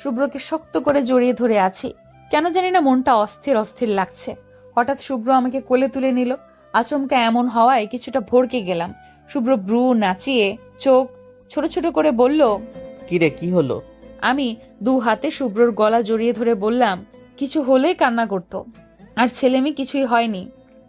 শুভ্রকে শক্ত করে জড়িয়ে ধরে আছি। কেন জানি না মনটা অস্থির অস্থির লাগছে। হঠাৎ শুভ্র আমাকে কোলে তুলে নিল। আচমকা এমন হওয়ায় কিছুটা ভড়কে গেলাম। শুভ্র ব্রু নাচিয়ে চোখ ছোট ছোট করে বলল, কি রে, কি হলো? আমি 2 হাতে শুভ্রর গলা জড়িয়ে ধরে বললাম, কিছু হলেই কান্না করত, আর ছেলেমেয়ে কিছুই হয়নি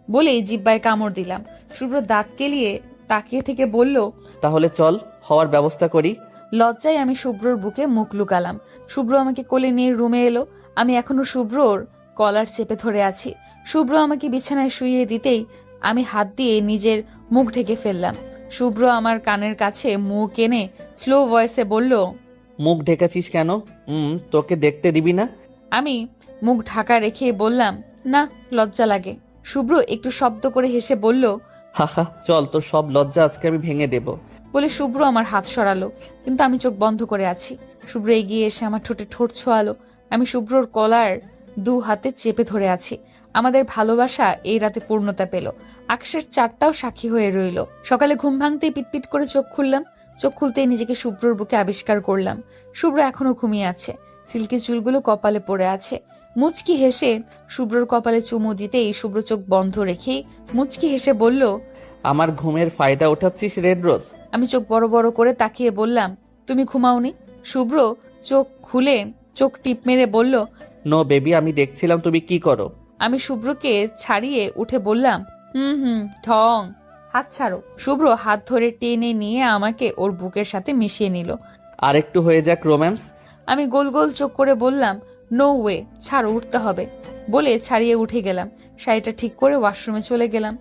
বলেই জিব্বায় কামড় দিলাম। শুভ্র দাঁত কেলিয়ে তাকিয়ে থেকে বলল, তাহলে চল হওয়ার ব্যবস্থা করি। লজ্জায় আমি শুভ্রর বুকে মুখ লুকালাম। শুভ্র আমাকে কোলে নিয়ে রুমে এলো। আমি এখনো শুভ্রর কলার চেপে ধরে আছি। শুভ্র আমাকে বিছানায় শুইয়ে দিতেই আমি হাত দিয়ে নিজের মুখ ঢেকে ফেললাম। শুভ্র আমার কানের কাছে মুখ এনে স্লো ভয়েসে বলল, মুখ ঢেকেছিস কেন? তোকে দেখতে দিবি না? আমি মুখ ঢাকা রেখে বললাম, না, লজ্জা লাগে। শুভ্র একটু শব্দ করে হেসে বলল, হাহা, চল, তোর সব লজ্জা আজকে আমি ভেঙে দেব। বলে শুভ্র আমার হাত সরালো, কিন্তু আমি চোখ বন্ধ করে আছি। শুভ্র এগিয়ে এসে আমার ঠোঁটে ঠোঁট ছোঁয়ালো। আমি শুভ্রর কলার 2 হাতে চেপে ধরে আছি। আমাদের ভালোবাসা এই রাতে পূর্ণতা পেল। আকাশের চাঁদটাও সাক্ষী হয়ে রইল। সকালে ঘুম ভাঙতেই পিটপিট করে চোখ খুললাম। চোখ খুলতেই নিজেকে শুভ্রর বুকে আবিষ্কার করলাম। শুভ্র এখনো ঘুমিয়ে আছে। সিল্কি চুলগুলো কপালে পড়ে আছে। মুচকি হেসে শুভ্রর কপালে চুমু দিতেই শুভ্র চোখ বন্ধ রেখেই মুচকি হেসে বলল, আমার ঘুমের ফায়দা ওঠাচ্ছিস রেড রোজ? আমি চোখ বড় বড় করে তাকিয়ে বললাম, তুমি ঘুমাওনি? শুভ্র চোখ খুলে চোখ টিপ মেরে বলল, নো বেবি, আমি দেখছিলাম তুমি কি করো। আমি শুভ্রকে ছাড়িয়ে উঠে বললাম, ঢং, হাত ছাড়ো। শুভ্র হাত ধরে টেনে নিয়ে আমাকে ওর বুকের সাথে মিশিয়ে নিল। আর একটু হয়ে যাক রোম্যান্স। আমি গোল গোল চোখ করে বললাম, নো ওয়ে, ছাড়ো, উঠতে হবে। বলে ছাড়িয়ে উঠে গেলাম। শাড়িটা ঠিক করে ওয়াশরুমে চলে গেলাম।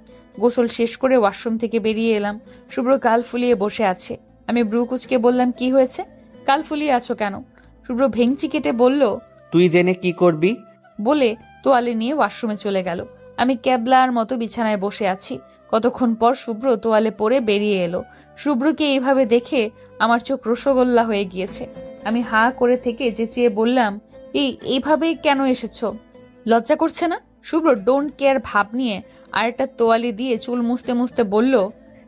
গোসল শেষ করে ওয়াশরুম থেকে বেরিয়ে এলাম। শুভ্র গাল ফুলিয়ে বসে আছে। আমি ব্রু কুচকে বললাম, কি হয়েছে, গাল ফুলিয়ে আছো কেন? শুভ্র ভেঙচি কেটে বলল, তুই জেনে কি করবি? বলে তোয়ালে নিয়ে ওয়াশরুমে চলে গেল। আমি ক্যাবলার মতো বিছানায় বসে আছি। কতক্ষণ পর শুভ্র তোয়ালে পরে বেরিয়ে এলো। শুভ্রকে এইভাবে দেখে আমার চোখ রসগোল্লা হয়ে গিয়েছে। আমি হা করে থেকে চেঁচিয়ে বললাম, এইভাবে কেন এসেছো? লজ্জা করছে না? শুভ্র ডোন্ট কেয়ার ভাব নিয়ে আরেকটা তোয়ালে দিয়ে চুল মুছতে মুছতে বলল,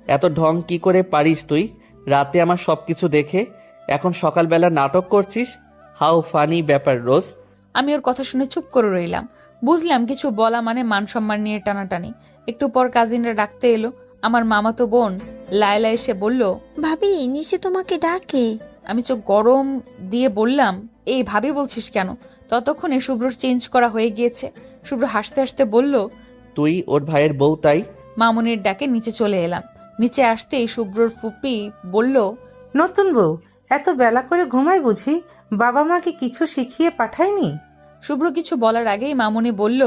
এত ঢং কি করে পারিস তুই? রাতে আমার সবকিছু দেখে এখন সকালবেলা নাটক করছিস? হাউ ফানি ব্যাপার রোজ। আমি ওর কথা শুনে চুপ করে রইলাম। বুঝলাম কিছু বলা মানে মান সম্মান নিয়ে টানাটানি। একটু পর কাজিনরা ডাকতে এলো। আমার মামাতো বোন লায়লা এসে বলল, ভাবি নিচে তোমাকে ডাকে। আমি চোখ গরম দিয়ে বললাম, এই ভাবি বলছিস কেন? ততক্ষণে শুভ্রর চেঞ্জ করা হয়ে গিয়েছে। শুভ্র হাসতে হাসতে বলল, তুই ওর ভাইয়ের বউ তাই? মামুনির ডাকে নিচে চলে এলাম। নিচে আসতেই শুভ্রর ফুপি বলল, নতুন বউ এত বেলা করে ঘুমায় বুঝি? বাবা মাকে কিছু শিখিয়ে পাঠায়নি? শুভ্র কিছু বলার আগেই মামুনি বলল,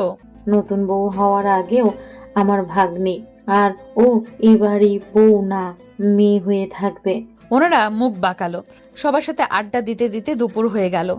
নতুন বউ হওয়ার আগেও আমার ভাগ্নে, আর ও এবারই বউ না, মেয়ে হয়ে থাকবে। ওনারা মুখ বাঁকালো। সবার সাথে আড্ডা দিতে দিতে দুপুর হয়ে গেল।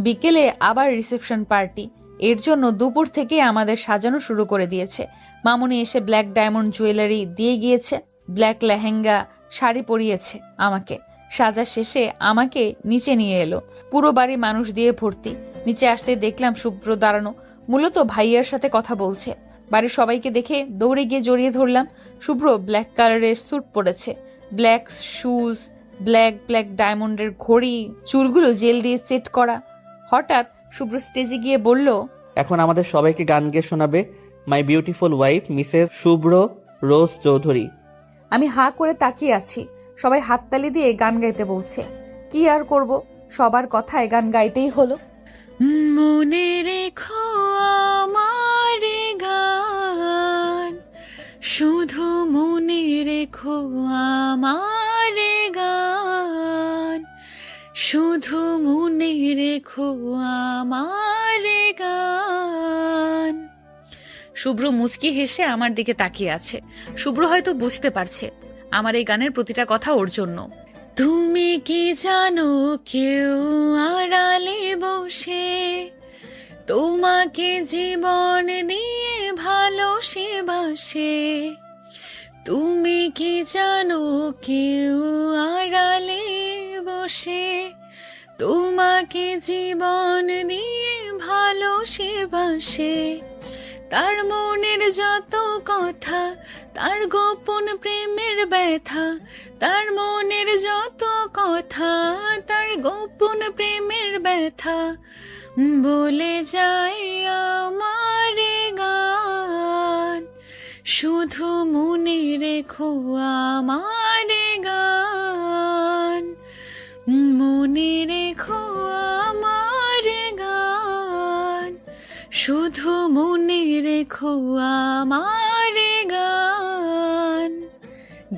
বিকেলে আবার রিসেপশন পার্টি। এর জন্য দুপুর থেকে আমাদের সাজানো শুরু করে দিয়েছে। মামুনি এসে ব্ল্যাক ডায়মন্ড জুয়েলারি দিয়ে গিয়েছে, ব্ল্যাক লেহেঙ্গা শাড়ি পরিয়েছে আমাকে। সাজা শেষে আমাকে নিচে নিয়ে এলো। পুরো বাড়ি মানুষ দিয়ে ভর্তি। নিচে আসতে দেখলাম শুভ্র দাঁড়ানো, মূলত ভাইয়ার সাথে কথা বলছে। বাড়ির সবাইকে দেখে দৌড়ে গিয়ে জড়িয়ে ধরলাম। শুভ্র ব্ল্যাক কালারের স্যুট পরেছে, ব্ল্যাক শুজ, ব্ল্যাক ডায়মন্ডের ঘড়ি, চুলগুলো জেল দিয়ে সেট করা। হঠাৎ শুভ্র স্টেজে গিয়ে বলল, এখন আমাদের সবাইকে গান গেয়ে শোনাবে মাই বিউটিফুল ওয়াইফ মিসেস শুভ্র রোজ চৌধুরী। আমি হাঁ করে তাকিয়ে আছি। সবাই হাততালি দিয়ে গান গাইতে বলছে। কি আর করব, সবার কথায় গান গাইতেই হলো। মনে রেখো আমার গান, শুধু মনে রেখো আমার গান, শুধু মনে রেখো আমার গান। শুভ্র মুচকি হেসে আমার দিকে তাকিয়ে আছে। শুভ্র হয়তো বুঝতে পারছে আমার এই গানের প্রতিটা কথা ওর জন্য। তুমি কি জানো কেউ আড়ালে বসে তোমাকে জীবন দিয়ে ভালোবাসে? তুমি কি জানো কেউ আড়ালে বসে তোমাকে জীবন দিয়ে ভালোবাসে? তার মনের যত কথা, তার গোপন প্রেমের ব্যথা, তার মনের যত কথা, তার গোপন প্রেমের ব্যথা বলে যায় আমার গান, শুধু মনে রেখো আমার গান, মনে রেখো আমার গান, শুধু মনে রেখো আমার গান।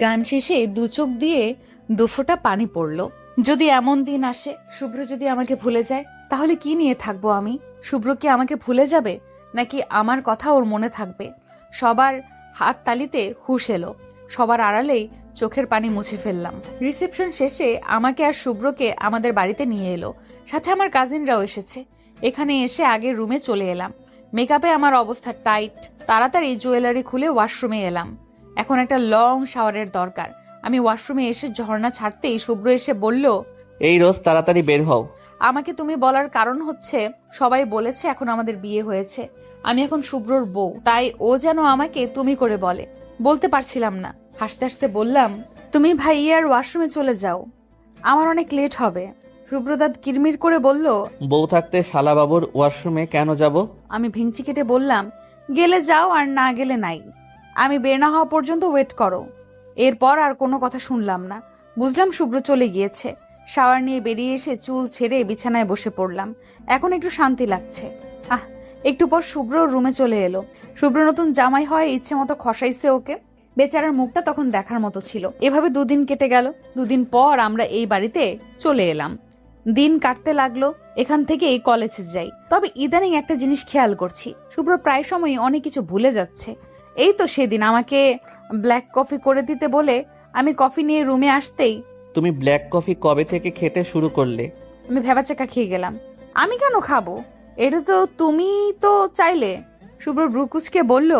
গান শেষে দু চোখ দিয়ে দুফোঁটা পানি পড়ল। যদি এমন দিন আসে শুভ্র যদি আমাকে ভুলে যায়, তাহলে কি নিয়ে থাকবো আমি? শুভ্র কি আমাকে ভুলে যাবে, নাকি আমার কথা ওর মনে থাকবে? সবার হাত তালিতে হুঁশ এলো। সবার আড়ালেই চোখের পানি মুছে ফেললাম। রিসেপশন শেষে আমাকে আর শুভ্রকে আমাদের বাড়িতে নিয়ে এলো। সাথে আমার কাজিনরাও এসেছে। এখানে এসে আগের রুমে চলে এলাম। মেকআপে আমার অবস্থা টাইট। তাড়াতাড়ি জুয়েলারি খুলে ওয়াশরুমে এলাম। এখন একটা লং শাওয়ারের দরকার। আমি ওয়াশরুমে এসে ঝর্ণা ছাড়তেই শুভ্র এসে বলল, এই রোজ তাড়াতাড়ি বের হও। আমাকে তুমি বলার কারণ হচ্ছে সবাই বলেছে এখন আমাদের বিয়ে হয়েছে, আমি এখন শুভ্রর বউ, তাই ও যেন আমাকে তুমি করে বলে। বলতে পারছিলাম না। হাসতে হাসতে বললাম, তুমি ভাইয়ার ওয়াশরুমে চলে যাও, আমার অনেক লেট হবে। শুভ্রদাত কিরমির করে বলল, বউ থাকতে শালাবাবুর ওয়াশরুমে কেন যাব? আমি ভেঙচি কেটে বললাম, গেলে যাও আর না গেলে নাই। আমি বের না হওয়া পর্যন্ত ওয়েট করো। এরপর আর কোনো কথা শুনলাম না। বুঝলাম শুভ্র চলে গিয়েছে। শাওয়ার নিয়ে বেরিয়ে এসে চুল ছেড়ে বিছানায় বসে পড়লাম। এখন একটু শান্তি লাগছে। একটু পর শুভ্র রুমে চলে এলো। শুভ্র নতুন জামাই হয় ইচ্ছে মতো খসাইছে ওকে। বেচারার মুখটা তখন দেখার মতো ছিল। এভাবে 2 দিন কেটে গেল। 2 দিন পর আমরা এই বাড়িতে চলে এলাম। দিন কাটতে লাগলো। এখান থেকে এই কলেজে যাই। তবে ইদানিং একটা জিনিস খেয়াল করছি, শুভ্র প্রায় সময় অনেক কিছু ভুলে যাচ্ছে। এই তো সেদিন আমাকে ব্ল্যাক কফি করে দিতে বলে আমি কফি নিয়ে রুমে আসতেই, তুমি ব্ল্যাক কফি কবে থেকে খেতে শুরু করলে? আমি ভেবাচাকা খেয়ে গেলাম। আমি কেন খাবো, এটা তো তুমি তো চাইলে। শুভ্র ব্রুকুচকে বলল,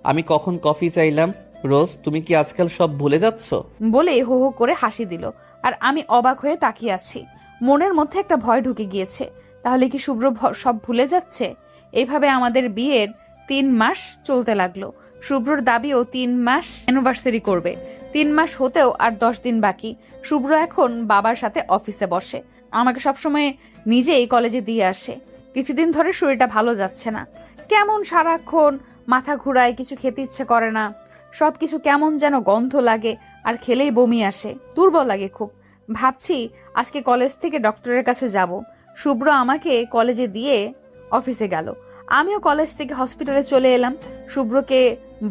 আমি কখন কফি চাইলাম? রোজ তুমি কি আজকাল সব ভুলে যাচ্ছ? বলে হো হো করে হাসি দিল। আর আমি অবাক হয়ে তাকিয়ে আছি। মনের মধ্যে একটা ভয় ঢুকে গিয়েছে। তাহলে কি শুভ্র সব ভুলে যাচ্ছে? এইভাবে আমাদের বিয়ের 3 মাস চলতে লাগলো। শুভ্রর দাবিও 3 মাস অ্যানিভার্সারি করবে। 3 মাস হতেও আর 10 দিন বাকি। শুভ্র এখন বাবার সাথে অফিসে বসে। আমাকে সবসময় নিজেই কলেজে দিয়ে আসে। কিছুদিন ধরে শরীরটা ভালো যাচ্ছে না। কেমন সারাক্ষণ মাথা ঘুরায়, কিছু খেতে ইচ্ছে করে না, সব কিছু কেমন যেন গন্ধ লাগে, আর খেলেই বমি আসে, দুর্বল লাগে খুব। ভাবছি আজকে কলেজ থেকে ডক্টরের কাছে যাব। শুভ্র আমাকে কলেজে দিয়ে অফিসে গেল, আমিও কলেজ থেকে হসপিটালে চলে এলাম। শুভ্রকে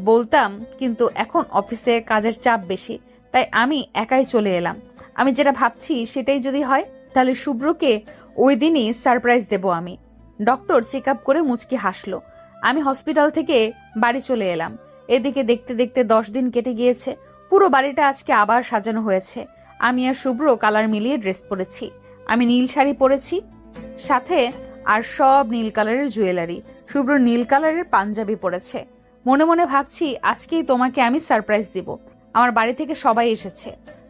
বলতাম, কিন্তু এখন অফিসে কাজের চাপ বেশি, তাই আমি একাই চলে এলাম। আমি যেটা ভাবছি সেটাই যদি হয়, তাহলে শুভ্রকে ওই দিনই সারপ্রাইজ দেব আমি। ডক্টর চেক আপ করে মুচকি হাসলো। আমি হসপিটাল থেকে বাড়ি চলে এলাম। এদিকে দেখতে দেখতে 10 দিন কেটে গিয়েছে। পুরো বাড়িটা আজকে আবার সাজানো হয়েছে। আমি আর শুভ্র কালার মিলিয়ে ড্রেস পরেছি। আমি নীল শাড়ি পরেছি, সাথে আর সব নীল কালারের জুয়েলারি। শুভ্র নীল কালারের পাঞ্জাবি পরেছে। মনে মনে ভাবছি, আজকেই তোমাকে আমি সারপ্রাইজ দিব। আমার বাড়ি থেকে সবাই এসেছে।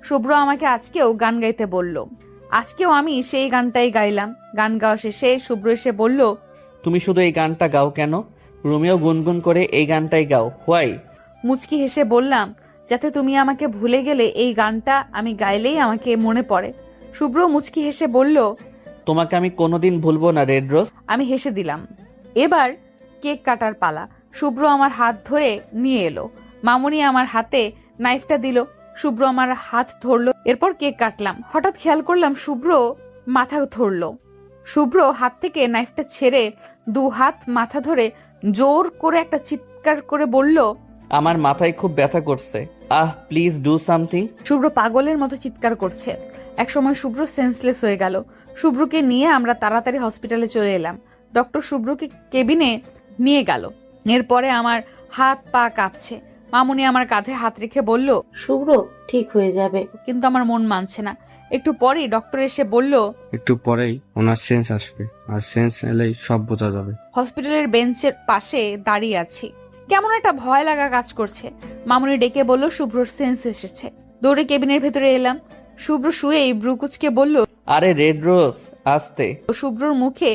শুভ্র আমাকে আজকেও গান গাইতে বলল। আজকেও আমি সেই গানটাই গাইলাম। গান গাওয়া শেষে শুভ্র এসে বলল, তুমি শুধু এই গানটা গাও কেন? রুমেও গুনগুন করে এই গানটাই গাও, হোয়াই? মুচকি হেসে বললাম, যাতে তুমি আমাকে ভুলে গেলে এই গানটা আমি গাইলেই আমাকে মনে পড়ে। শুভ্র মুচকি হেসে বলল, তোমাকে আমি কোনোদিন ভুলবো না রেড রোজ। আমি হেসে দিলাম। এবার কেক কাটার পালা। শুভ্র আমার হাত ধরে নিয়ে এলো। মামুনি আমার হাতে নাইফটা দিল। শুভ্র আমার হাত ধরলো, এরপর কেক কাটলাম। হঠাৎ খেয়াল করলাম শুভ্র মাথা ধরলো। শুভ্র হাত থেকে নাইফটা ছেড়ে 2 হাত মাথা ধরে জোর করে একটা চিৎকার করে বলল, আমার মাথায় খুব ব্যথা করছে, প্লিজ ডু সামথিং। শুভ্র পাগলের মতো চিৎকার করছে। একসময় শুভ্র সেন্সলেস হয়ে গেল। শুভ্রকে নিয়ে আমরা তাড়াতাড়ি হসপিটালে চলে এলাম। ডক্টর শুভ্রকে কেবিনে নিয়ে গেল। এরপরে আমার হাত পা কাঁপছে। মামুনি আমার কাঁধে হাত রেখে বলল, শুভ্র ঠিক হয়ে যাবে। কিন্তু আমার মন মানছে না। একটু পরেই ডক্টর এসে বলল, একটু পরেই ওনার সেন্স আসবে, আর সেন্স এলেই সব বোঝা যাবে। হসপিটালের বেঞ্চের পাশে দাঁড়িয়ে আছি। কেমন একটা ভয় লাগা কাজ করছে। মামুনি ডেকে বলল, শুভ্রর সেন্স এসেছে। দৌড়ে কেবিনের ভেতরে এলাম। শুভ্র শুয়েই ব্রুকুচকে বলল, আরে রেড রোজ, আসতে। শুভ্রর মুখে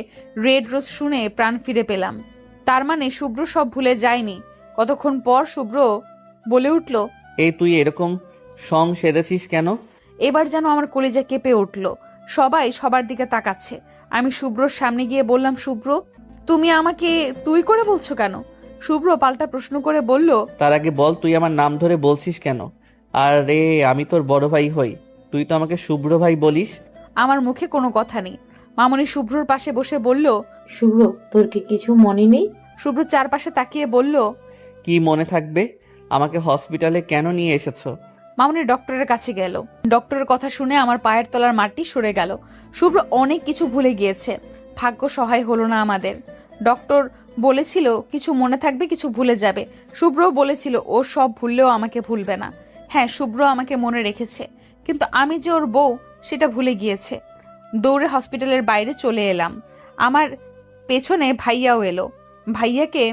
রেড রোজ শুনে প্রাণ ফিরে পেলাম। তার মানে শুভ্র সব ভুলে যায়নি। কতক্ষণ পর শুভ্র বলে উঠল, এই তুই এরকম সং সেজেছিস কেন? এবার যেন আমার কলিজা কেঁপে উঠল। সবাই সবার দিকে তাকাচ্ছে। আমি শুভ্রর সামনে গিয়ে বললাম, শুভ্র, তুমি আমাকে তুই করে বলছো কেন? শুভ্র পাল্টা প্রশ্ন করে বলল, তার আগে বল, তুই আমার নাম ধরে বলছিস কেন? আরে আমি তোর বড় ভাই হই, তুই তো আমাকে শুভ্র ভাই বলিস। আমার মুখে কোনো কথা নেই। মামনি শুভ্রর পাশে বসে বলল, শুভ্র, তোর কি কিছু মনে নেই? শুভ্র চারপাশে তাকিয়ে বলল, কি মনে থাকবে? আমাকে হসপিটালে কেন নিয়ে এসেছো? মামনি ডক্টরের কাছে গেল। ডক্টরের কথা শুনে আমার পায়ের তলার মাটি সরে গেল। শুভ্র অনেক কিছু ভুলে গিয়েছে। ভাগ্য সহায় হলো না আমাদের। ডক্টর বলেছিল কিছু মনে থাকবে, কিছু ভুলে যাবে। শুভ্রও বলেছিল ও সব ভুললেও আমাকে ভুলবে না। হ্যাঁ, শুভ্র আমাকে মনে রেখেছে, কিন্তু আমি যে ওর বউ সেটা ভুলে গিয়েছে। দৌড়ে হসপিটালের বাইরে চলে এলাম। আমার পেছনে ভাইয়াও এলো। ভাইয়াকে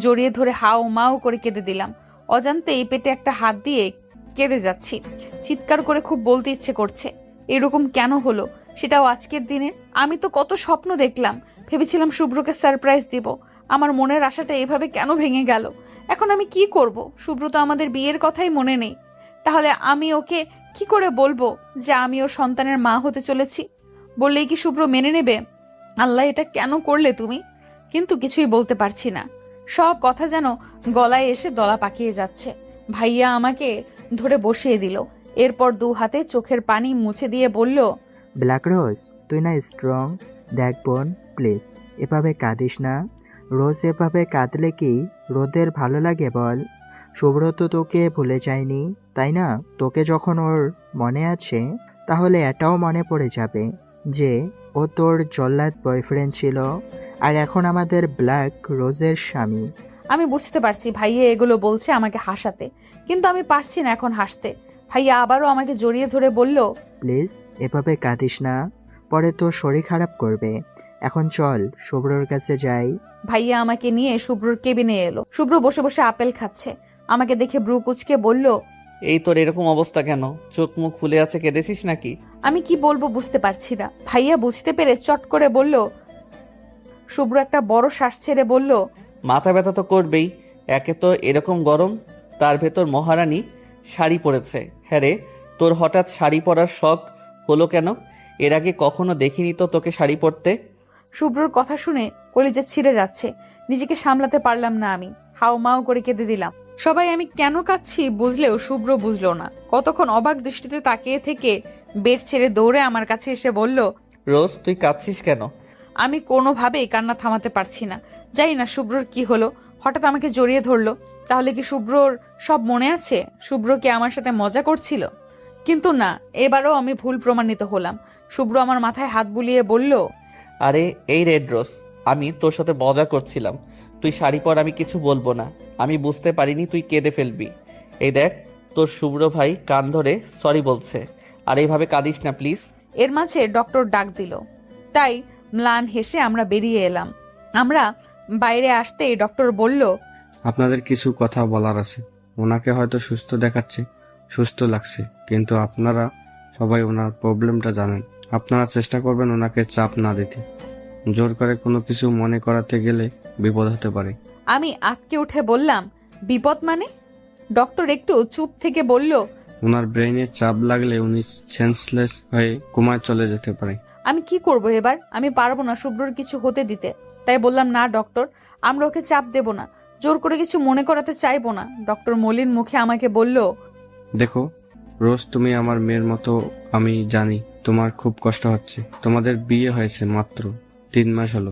জড়িয়ে ধরে হাও মাও করে কেঁদে দিলাম। অজান্তেই পেটে একটা হাত দিয়ে কেঁদে যাচ্ছি। চিৎকার করে খুব বলতে ইচ্ছে করছে, এরকম কেন হলো, সেটাও আজকের দিনে। আমি তো কত স্বপ্ন দেখলাম, ভেবেছিলাম শুভ্রকে সারপ্রাইজ দিব। আমার মনের আশাটা এভাবে কেন ভেঙে গেল? এখন আমি কি করব? শুভ্র তো আমাদের বিয়ের কথাই মনে নেই। তাহলে আমি ওকে কি করে বলবো যে আমি ওর সন্তানের মা হতে চলেছি? বললেই কি শুভ্র মেনে নেবে? আল্লাহ, এটা কেন করলে তুমি? কিন্তু কিছুই বলতে পারছি না। সব কথা যেন গলায় এসে দলা পাকিয়ে যাচ্ছে। ভাইয়া আমাকে ধরে বসিয়ে দিল। এরপর 2 হাতে চোখের পানি মুছে দিয়ে বলল, ব্ল্যাক রোজ, তুই না স্ট্রং? দেখ বোন, প্লিজ এভাবে কাঁদিস না। রোজ এভাবে কাঁদলে কি রোদের ভালো লাগে বল? শুভ্র তো তোকে ভুলে যায়নি, তাই না? তোকে যখন ওর মনে আছে, তাহলে এটাও মনে পড়ে যাবে যে ও তোর জল্লাদ বয়ফ্রেন্ড ছিল, আর এখন আমাদের ব্ল্যাক রোজের স্বামী। আমি বুঝতে পারছি ভাইয়া এগুলো বলছে আমাকে হাসাতে, কিন্তু আমি পারছি না এখন হাসতে। ভাইয়া আবারও আমাকে জড়িয়ে ধরে বলল, প্লিজ এভাবে কাঁদিস না, পরে তোর শরীর খারাপ করবে। এখন চল শুভ্রর কাছে যাই। ভাইয়া আমাকে নিয়ে শুভ্রর কেবিনে এলো। শুভ্র বসে বসে আপেল খাচ্ছে। আমাকে দেখে ব্রু কুচকে বলল, এই তোর এরকম অবস্থা কেন? চোখ মুখ ফুলে আছে, কেঁদেছিস নাকি? আমি কি বলবো বুঝতে পারছি না। ভাইয়া বুঝতে পেরে চট করে বলল। শুভ্র একটা বড় শ্বাস ছেড়ে বলল, মাথা ব্যথা তো করবেই, একে তো এরকম গরম, তার ভেতর মহারানী শাড়ি পরেছে। হ্যাঁ রে, তোর হঠাৎ শাড়ি পরার শখ হলো কেন? এর আগে কখনো দেখিনি তো তোকে শাড়ি পরতে। শুভ্রর কথা শুনে কলিজা ছিঁড়ে যাচ্ছে। নিজেকে সামলাতে পারলাম না, আমি হাউমাউ করে কেঁদে দিলাম। সবাই আমি কেন কাঁদছি বুঝলেও শুভ্র বুঝলো না। কতক্ষণ অবাক দৃষ্টিতে তাকিয়ে থেকে বেড ছেড়ে দৌড়ে আমার কাছে এসে বলল, রোজ তুই কাঁদছিস কেন? আমি কোনোভাবেই কান্না থামাতে পারছি না। জানি না শুভ্রর কি হলো, হঠাৎ আমাকে জড়িয়ে ধরলো। তাহলে কি শুভ্রর সব মনে আছে? শুভ্র কি আমার সাথে মজা করছিল? কিন্তু না, এবারও আমি ভুল প্রমাণিত হলাম। শুভ্র আমার মাথায় হাত বুলিয়ে বলল, আরে এই রেড রোজ, আমি তোর সাথে মজা করছিলাম। তুই শাড়ি পর, আমি কিছু বলবো না। আমি বুঝতে পারিনি তুই কেঁদে ফেলবি। এই দেখ, তোর শুভ্র ভাই কান ধরে সরি বলছে। আর এইভাবে কাঁদিস না প্লিজ। এর মাঝে ডক্টর ডাক দিল, তাই ম্লান হেসে আমরা বেরিয়ে এলাম। আমরা বাইরে আসতেই ডক্টর বলল, আপনাদের কিছু কথা বলার আছে। ওনাকে হয়তো সুস্থ দেখাচ্ছে, সুস্থ লাগছে, কিন্তু আপনারা সবাই ওনার প্রবলেমটা জানেন। আপনারা চেষ্টা করবেন ওনাকে চাপ না দিতে। জোর করে কোনো কিছু মনে করাতে গেলে বিপদ হতে পারে। আমি আঁতকে উঠে বললাম, বিপদ মানে? ডক্টর একটু চুপ থেকে বলল, ওনার ব্রেইনে চাপ লাগলে উনি সেন্সলেস হয়ে কোমায় চলে যেতে পারে। আমি কি করব এবার? আমি পারবো না শুভ্রর কিছু হতে দিতে। তাই বললাম, না ডক্টর, আমরা ওকে চাপ দেব না, জোর করে কিছু মনে করাতে চাইবো না। ডক্টর মলিন মুখে আমাকে বলল, দেখো রোজ, তুমি আমার মেয়ের মতো। আমি জানি তোমার খুব কষ্ট হচ্ছে। তোমাদের বিয়ে হয়েছে মাত্র 3 মাস হলো।